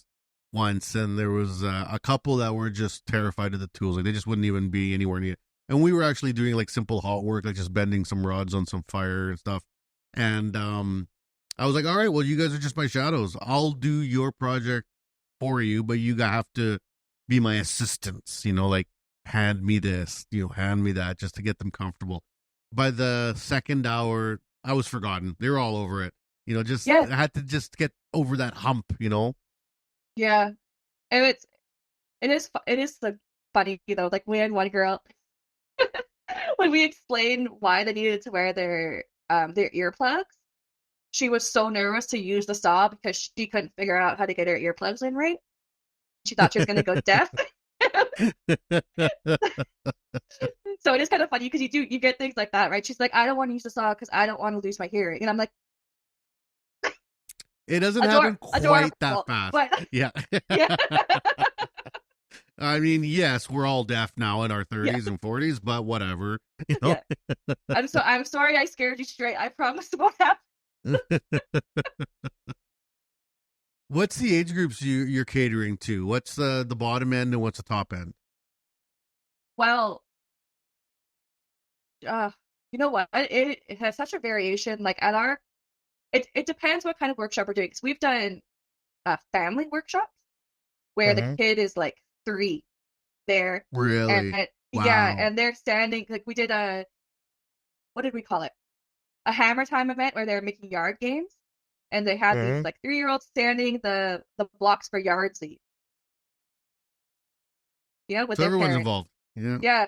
once, and there was a couple that were just terrified of the tools. Like they just wouldn't even be anywhere near. And we were actually doing like simple hot work, like just bending some rods on some fire and stuff. And I was like, all right, well, you guys are just my shadows. I'll do your project for you, but you have to be my assistants. Like hand me this, hand me that, just to get them comfortable. By the second hour, I was forgotten. They were all over it. Just Yeah. had to just get over that hump, Yeah. And it is like funny, like we had one girl when we explained why they needed to wear their earplugs, she was so nervous to use the saw because she couldn't figure out how to get her earplugs in right. She thought she was gonna go deaf. So it is kind of funny because you get things like that, right? She's like, I don't want to use the saw because I don't want to lose my hearing, and I'm like, it doesn't happen quite that adorable, fast. but Yeah. yeah. I mean, yes, we're all deaf now in our 30s Yeah. and 40s, but whatever. Yeah. I'm sorry I scared you straight. I promise it won't happen. What's the age groups you're catering to? What's the bottom end and what's the top end? Well, you know what? It has such a variation. Like at our, it depends what kind of workshop we're doing. Because we've done family workshops where the kid is like 3 there. Really? And Wow. yeah, and they're standing, like we did what did we call it? A hammer time event where they're making yard games. And they had these like 3-year-olds standing the blocks for Yardsley. Yeah, with so their everyone's parents. involved. Yeah. Yeah.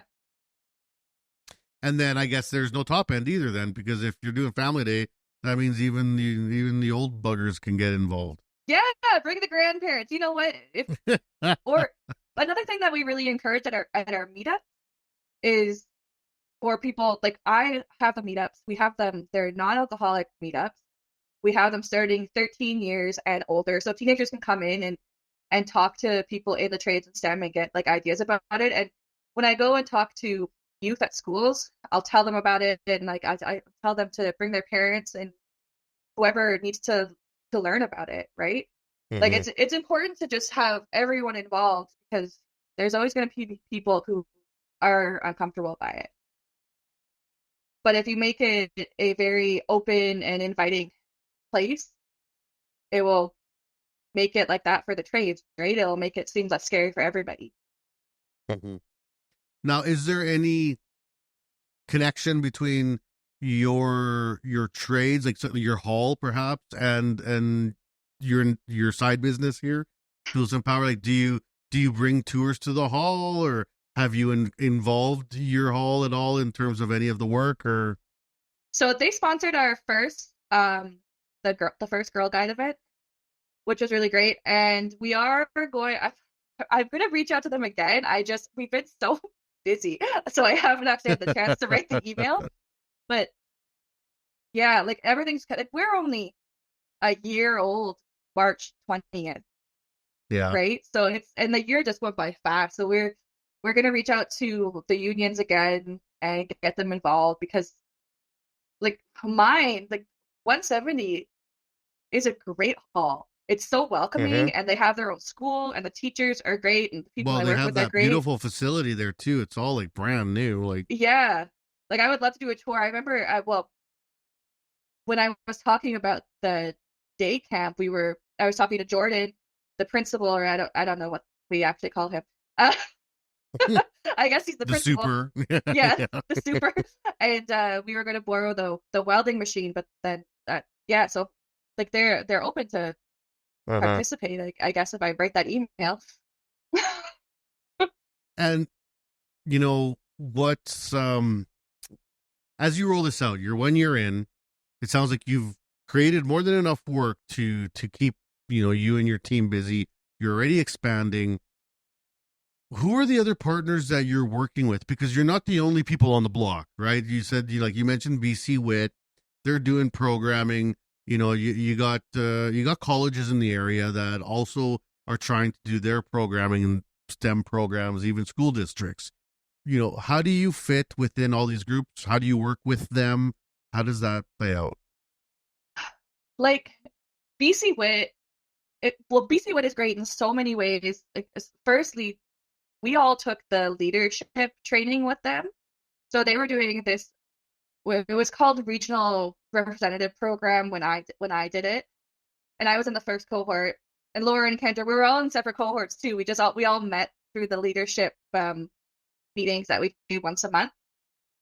And then I guess there's no top end either then, because if you're doing family day, that means even the old buggers can get involved. Yeah, bring the grandparents. You know what? Or another thing that we really encourage at our meetup is for people, like I have the meetups. We have them, they're non-alcoholic meetups. We have them starting 13 years and older. So teenagers can come in and talk to people in the trades and STEM and get like ideas about it. And when I go and talk to youth at schools, I'll tell them about it, and like I tell them to bring their parents and whoever needs to learn about it, right? Like it's important to just have everyone involved because there's always going to be people who are uncomfortable by it. But if you make it a very open and inviting place, it will make it like that for the trades, right? It'll make it seem less scary for everybody. Now, is there any connection between your trades, like certainly your hall perhaps, and your side business here, Tools and Power? Like, do you bring tours to the hall, or have you involved your hall at all in terms of any of the work? Or so they sponsored our first the first Girl Guide event, which was really great, and we are going. I'm gonna reach out to them again. We've been so busy, so I haven't actually had the chance to write the email. But yeah, like everything's like we're only a year old, March 20th. Yeah. Right. So and the year just went by fast. So we're gonna reach out to the unions again and get them involved because like 170 is a great hall. It's so welcoming, and they have their own school, and the teachers are great, and the people I work with are great. Well, they have that beautiful facility there too. It's all like brand new. Like yeah, like I would love to do a tour. I remember, when I was talking about the day camp, I was talking to Jordan, the principal, or I don't know what we actually call him. I guess he's the principal. Super. Yeah, the super. And we were going to borrow the welding machine, but then yeah, so like they're open to participate. Like, I guess if I write that email. And what's as you roll this out, you're 1 year in. It sounds like you've created more than enough work to keep you and your team busy. You're already expanding. Who are the other partners that you're working with? Because you're not the only people on the block, right? You said you mentioned BC Wit. They're doing programming. You got colleges in the area that also are trying to do their programming and STEM programs, even school districts. How do you fit within all these groups? How do you work with them? How does that play out? Like BC Wit, BC Wit is great in so many ways. Like, firstly, we all took the leadership training with them. So they were doing this. It was called Regional Representative Program when I did it, and I was in the first cohort. And Laura and Kendra, we were all in separate cohorts too. We all met through the leadership meetings that we do once a month.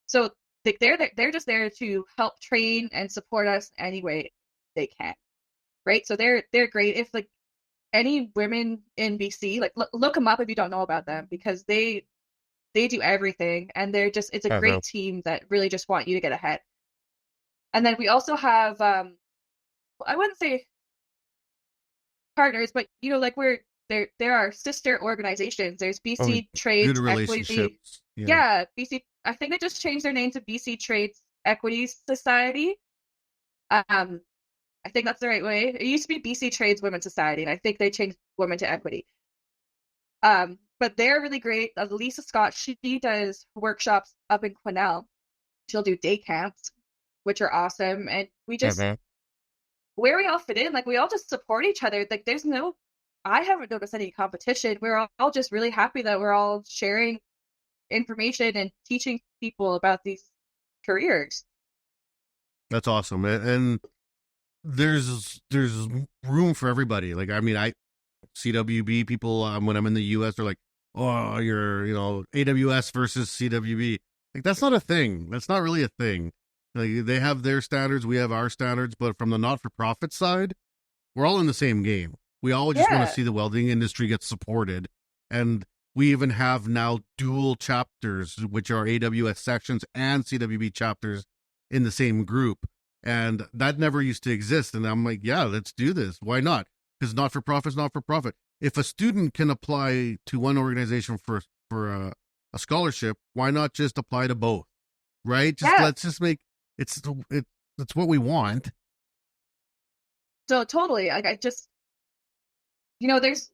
So they're just there to help train and support us anyway. they can, right? So they're great. If like any women in BC, like look them up if you don't know about them, because they do everything, and they're just, it's a great team that really just want you to get ahead. And then we also have I wouldn't say partners, but you know, like there are sister organizations. There's BC Trades good Equity. relationships. Yeah, BC. I think they just changed their name to BC Trades Equity Society. I think that's the right way. It used to be BC Trades Women's Society, and I think they changed women to equity. But they're really great. Lisa Scott, she does workshops up in Quesnel. She'll do day camps, which are awesome. And we just, where we all fit in, like we all just support each other. Like there's no, I haven't noticed any competition. We're all just really happy that we're all sharing information and teaching people about these careers. That's awesome. And there's room for everybody. Like, I mean, CWB people, when I'm in the US, they're like, oh, you're, AWS versus CWB. Like, that's not a thing. That's not really a thing. Like, they have their standards, we have our standards, but from the not-for-profit side, we're all in the same game. We all just want to see the welding industry get supported. And we even have now dual chapters, which are AWS sections and CWB chapters in the same group. And that never used to exist. And I'm like, yeah, let's do this. Why not? Because not-for-profit is not-for-profit. If a student can apply to one organization for a scholarship, why not just apply to both? Right? Let's just make it's what we want. So totally. Like I just, there's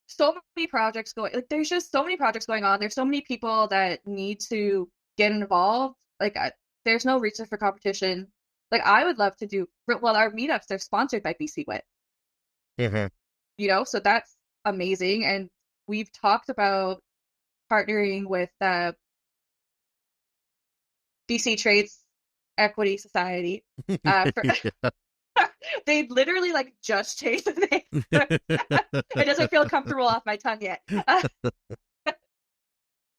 so many projects going. Like there's just so many projects going on. There's so many people that need to get involved. Like there's no reason for competition. Like I would love to do. Well, our meetups, they're sponsored by BC Wit. So that's amazing. And we've talked about partnering with BC Trades Equity Society. They literally like just changed the name. It doesn't feel comfortable off my tongue yet.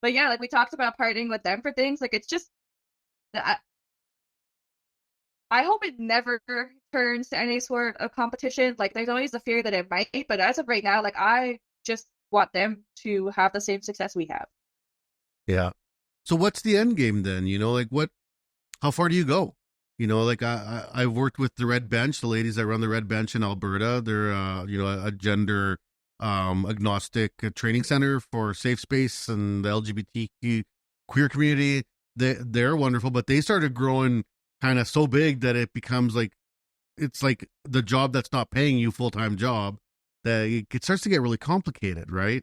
But yeah, like we talked about partnering with them for things. Like it's just, I hope it never turns to any sort of competition. Like there's always the fear that it might, but as of right now, like I just want them to have the same success we have. Yeah. So what's the end game then? How far do you go? Like I've worked with the Red Bench, the ladies that run the Red Bench in Alberta. They're, a gender agnostic training center for safe space and the LGBTQ queer community. They're wonderful, but they started growing kind of so big that it becomes like, it's like the job that's not paying you full-time job, that it starts to get really complicated, right?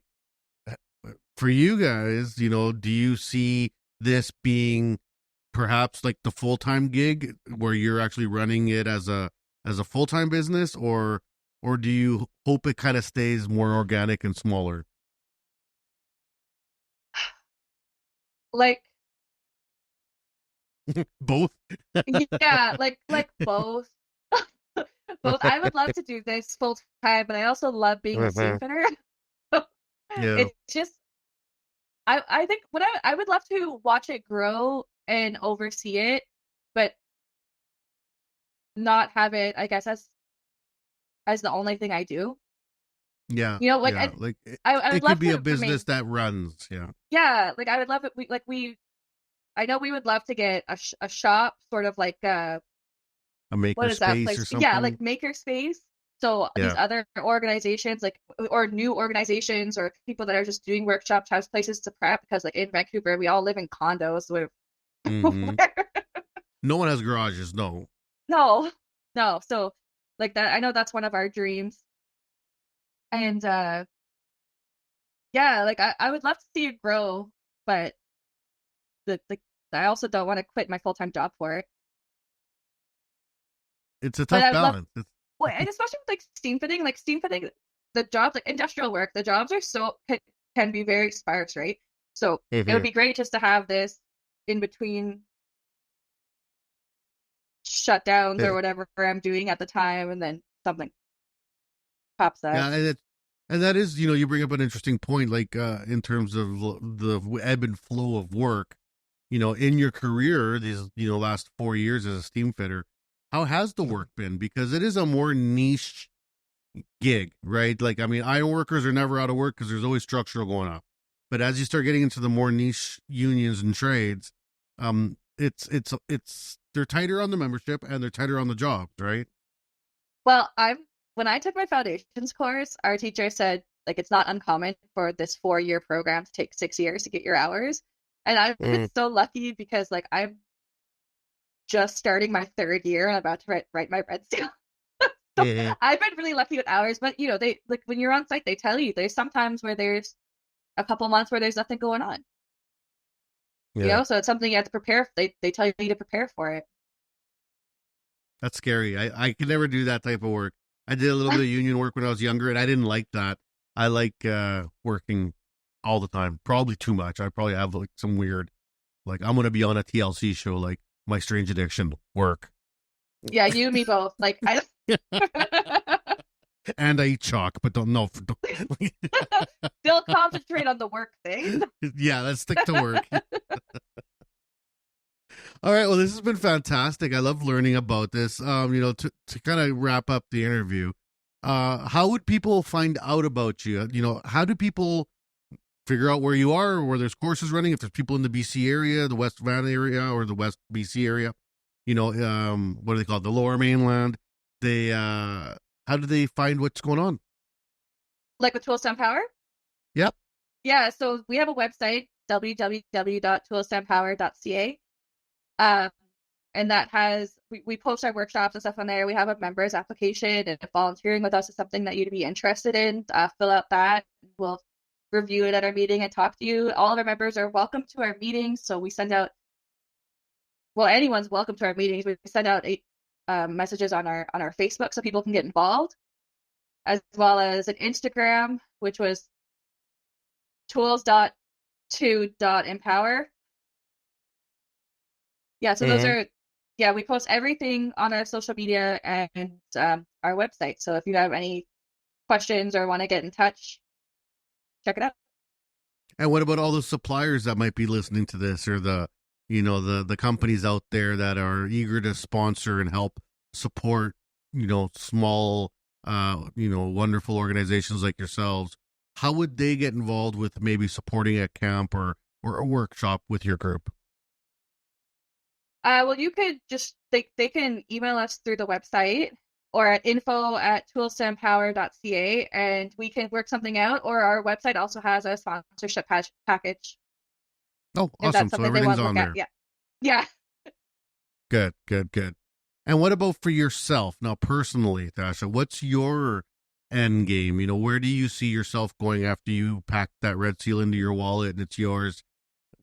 For you guys, do you see this being perhaps like the full-time gig where you're actually running it as a full-time business, or do you hope it kind of stays more organic and smaller? Like both. Yeah, like both. Both. I would love to do this full time, but I also love being a Steamfitter. It's just, I think what I would love to watch it grow and oversee it, but not have it, I guess, as the only thing I do. Yeah. I would it love could be to a business that runs. Yeah. Yeah, like I would love it. I know we would love to get a shop, sort of like a maker what is that space place? or something. Yeah, like maker space. So these other organizations, or new organizations, or people that are just doing workshops, have places to prep, because like in Vancouver, we all live in condos. No one has garages. No. So like that, I know that's one of our dreams. And like I would love to see it grow, but I also don't want to quit my full-time job for it. It's a tough balance. And especially with Steamfitting, the jobs, like industrial work, the jobs are can be very sparse, right? So it would be great just to have this in between shutdowns or whatever I'm doing at the time, and then something pops up. Yeah, and that is, you bring up an interesting point, like in terms of the ebb and flow of work. In your career, these last 4 years as a steam fitter, how has the work been? Because it is a more niche gig, right? Like, I mean, iron workers are never out of work because there's always structural going on. But as you start getting into the more niche unions and trades, it's they're tighter on the membership and they're tighter on the jobs, right? Well, when I took my foundations course, our teacher said like it's not uncommon for this 4-year program to take 6 years to get your hours. And I've been so lucky because like I'm just starting my 3rd year and I'm about to write my red seal. So I've been really lucky with hours, but you know, they like when you're on site, they tell you there's sometimes where there's a couple months where there's nothing going on. Yeah. You know, so it's something you have to prepare. They tell you to prepare for it. That's scary. I could never do that type of work. I did a little bit of union work when I was younger, and I didn't like that. I like working all the time. Probably too much. I probably have like some weird, like I'm going to be on a TLC show, like My Strange Addiction, work. Yeah, you and me both. Like I. And I eat chalk, but don't. Still concentrate on the work thing. Yeah, let's stick to work. All right. Well, this has been fantastic. I love learning about this. To kind of wrap up the interview, how would people find out about you? You know, how do people figure out where you are, or where there's courses running? If there's people in the BC area, the West Van area, or the West BC area, you know, what do they call it? The Lower Mainland. They, how do they find what's going on? Like with Toolstem Power? Yep. Yeah. So we have a website, www.toolstempower.ca. And that has, we post our workshops and stuff on there. We have a members application, and if volunteering with us is something that you'd be interested in, fill out that. We'll review it at our meeting and talk to you. All of our members are welcome to our meetings. So we send out, well, anyone's welcome to our meetings. We send out messages on our Facebook so people can get involved, as well as an Instagram, which was tools.to.empower. Yeah, so those are, we post everything on our social media and our website. So if you have any questions or want to get in touch, check it out. And what about all the suppliers that might be listening to this, or the companies out there that are eager to sponsor and help support, small, wonderful organizations like yourselves? How would they get involved with maybe supporting a camp or a workshop with your group? Well, you could just, they can email us through the website or at info@toolstempower.ca, and we can work something out, or our website also has a sponsorship package. Oh, awesome. So everything's on there. Yeah. Yeah. Good. And what about for yourself? Now, personally, Tasha, what's your end game? Where do you see yourself going after you pack that red seal into your wallet and it's yours?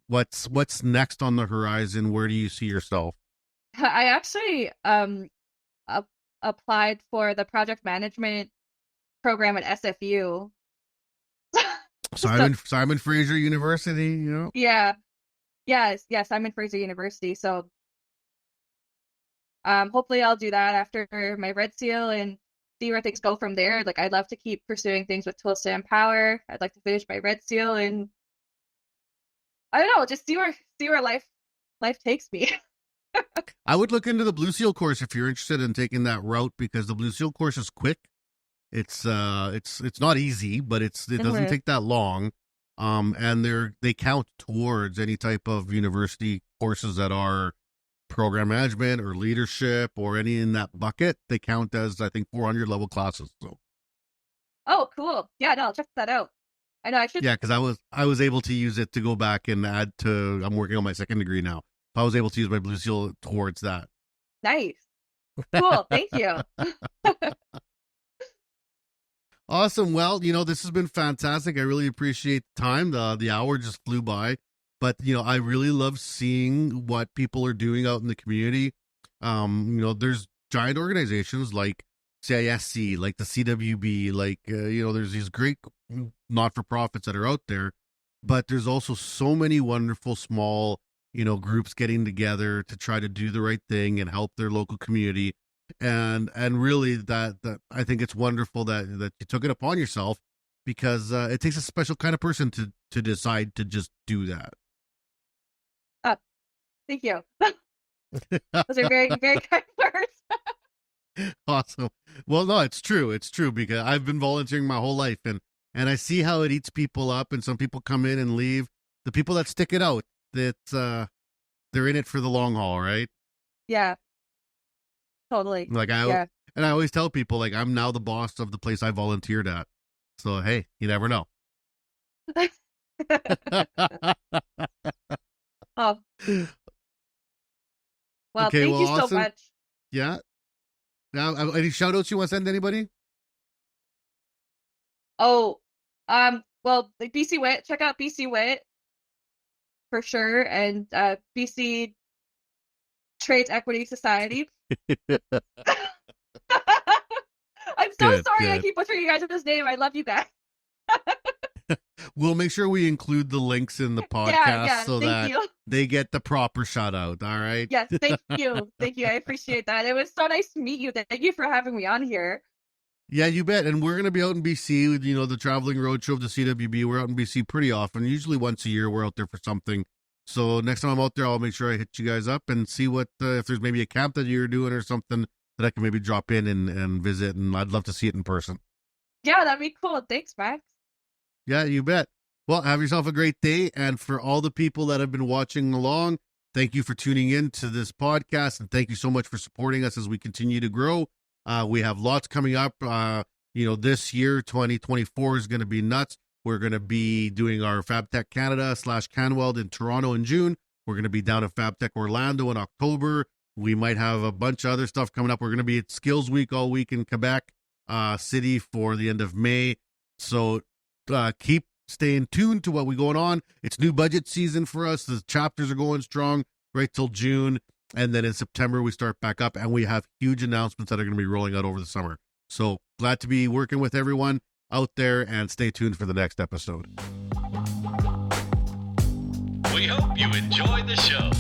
What's next on the horizon? Where do you see yourself? I actually applied for the project management program at SFU. Simon Fraser University, Yeah. Yes, Simon Fraser University. So hopefully I'll do that after my red seal and see where things go from there. Like I'd love to keep pursuing things with Toolstem Power. I'd like to finish my red seal and I don't know, just see where life takes me. I would look into the Blue Seal course if you're interested in taking that route, because the Blue Seal course is quick. It's not easy, but it doesn't take that long. And they count towards any type of university courses that are program management or leadership or any in that bucket. They count as, I think, 400 level classes. So. Oh, cool. Yeah, no, I'll check that out. I know I should. Yeah, because I was able to use it to go back and add to. I'm working on my second degree now. I was able to use my Blue Seal towards that. Nice. Cool. Thank you. Awesome. Well, this has been fantastic. I really appreciate the time. The hour just flew by, but I really love seeing what people are doing out in the community. There's giant organizations like CISC, like the CWB, like there's these great not-for-profits that are out there, but there's also so many wonderful small groups getting together to try to do the right thing and help their local community. And really that I think it's wonderful that you took it upon yourself, because it takes a special kind of person to decide to just do that. Thank you. Those are very, very kind words. awesome. Well, no, it's true. It's true because I've been volunteering my whole life, and I see how it eats people up, and some people come in and leave. The people that stick it out, that they're in it for the long haul, right? Yeah, totally. Like Yeah. and I always tell people, like, I'm now the boss of the place I volunteered at. So hey, you never know. Oh, well, Okay, thank well, you so awesome. much. Yeah. Now, any shout outs you want to send to anybody? Oh, well, like BC Wit, check out BC Wit for sure, and BC Trades Equity Society. I'm so Good, sorry I good. keep butchering you guys' name. I love you guys. We'll make sure we include the links in the podcast Yeah, so thank that you. they get the proper shout out. All right. Yes, thank you. Thank you. I appreciate that. It was so nice to meet you. Thank you for having me on here. Yeah, you bet. And we're going to be out in BC with, the Traveling Roadshow of the CWB. We're out in BC pretty often. Usually once a year, we're out there for something. So next time I'm out there, I'll make sure I hit you guys up and see what, if there's maybe a camp that you're doing or something that I can maybe drop in and visit. And I'd love to see it in person. Yeah, that'd be cool. Thanks, Max. Yeah, you bet. Well, have yourself a great day. And for all the people that have been watching along, thank you for tuning in to this podcast. And thank you so much for supporting us as we continue to grow. We have lots coming up. This year, 2024 is going to be nuts. We're going to be doing our FabTech Canada /CanWeld in Toronto in June. We're going to be down at FabTech Orlando in October. We might have a bunch of other stuff coming up. We're going to be at Skills Week all week in Quebec City for the end of May. So keep staying tuned to what we're going on. It's new budget season for us. The chapters are going strong right till June. And then in September, we start back up, and we have huge announcements that are going to be rolling out over the summer. So glad to be working with everyone out there, and stay tuned for the next episode. We hope you enjoy the show.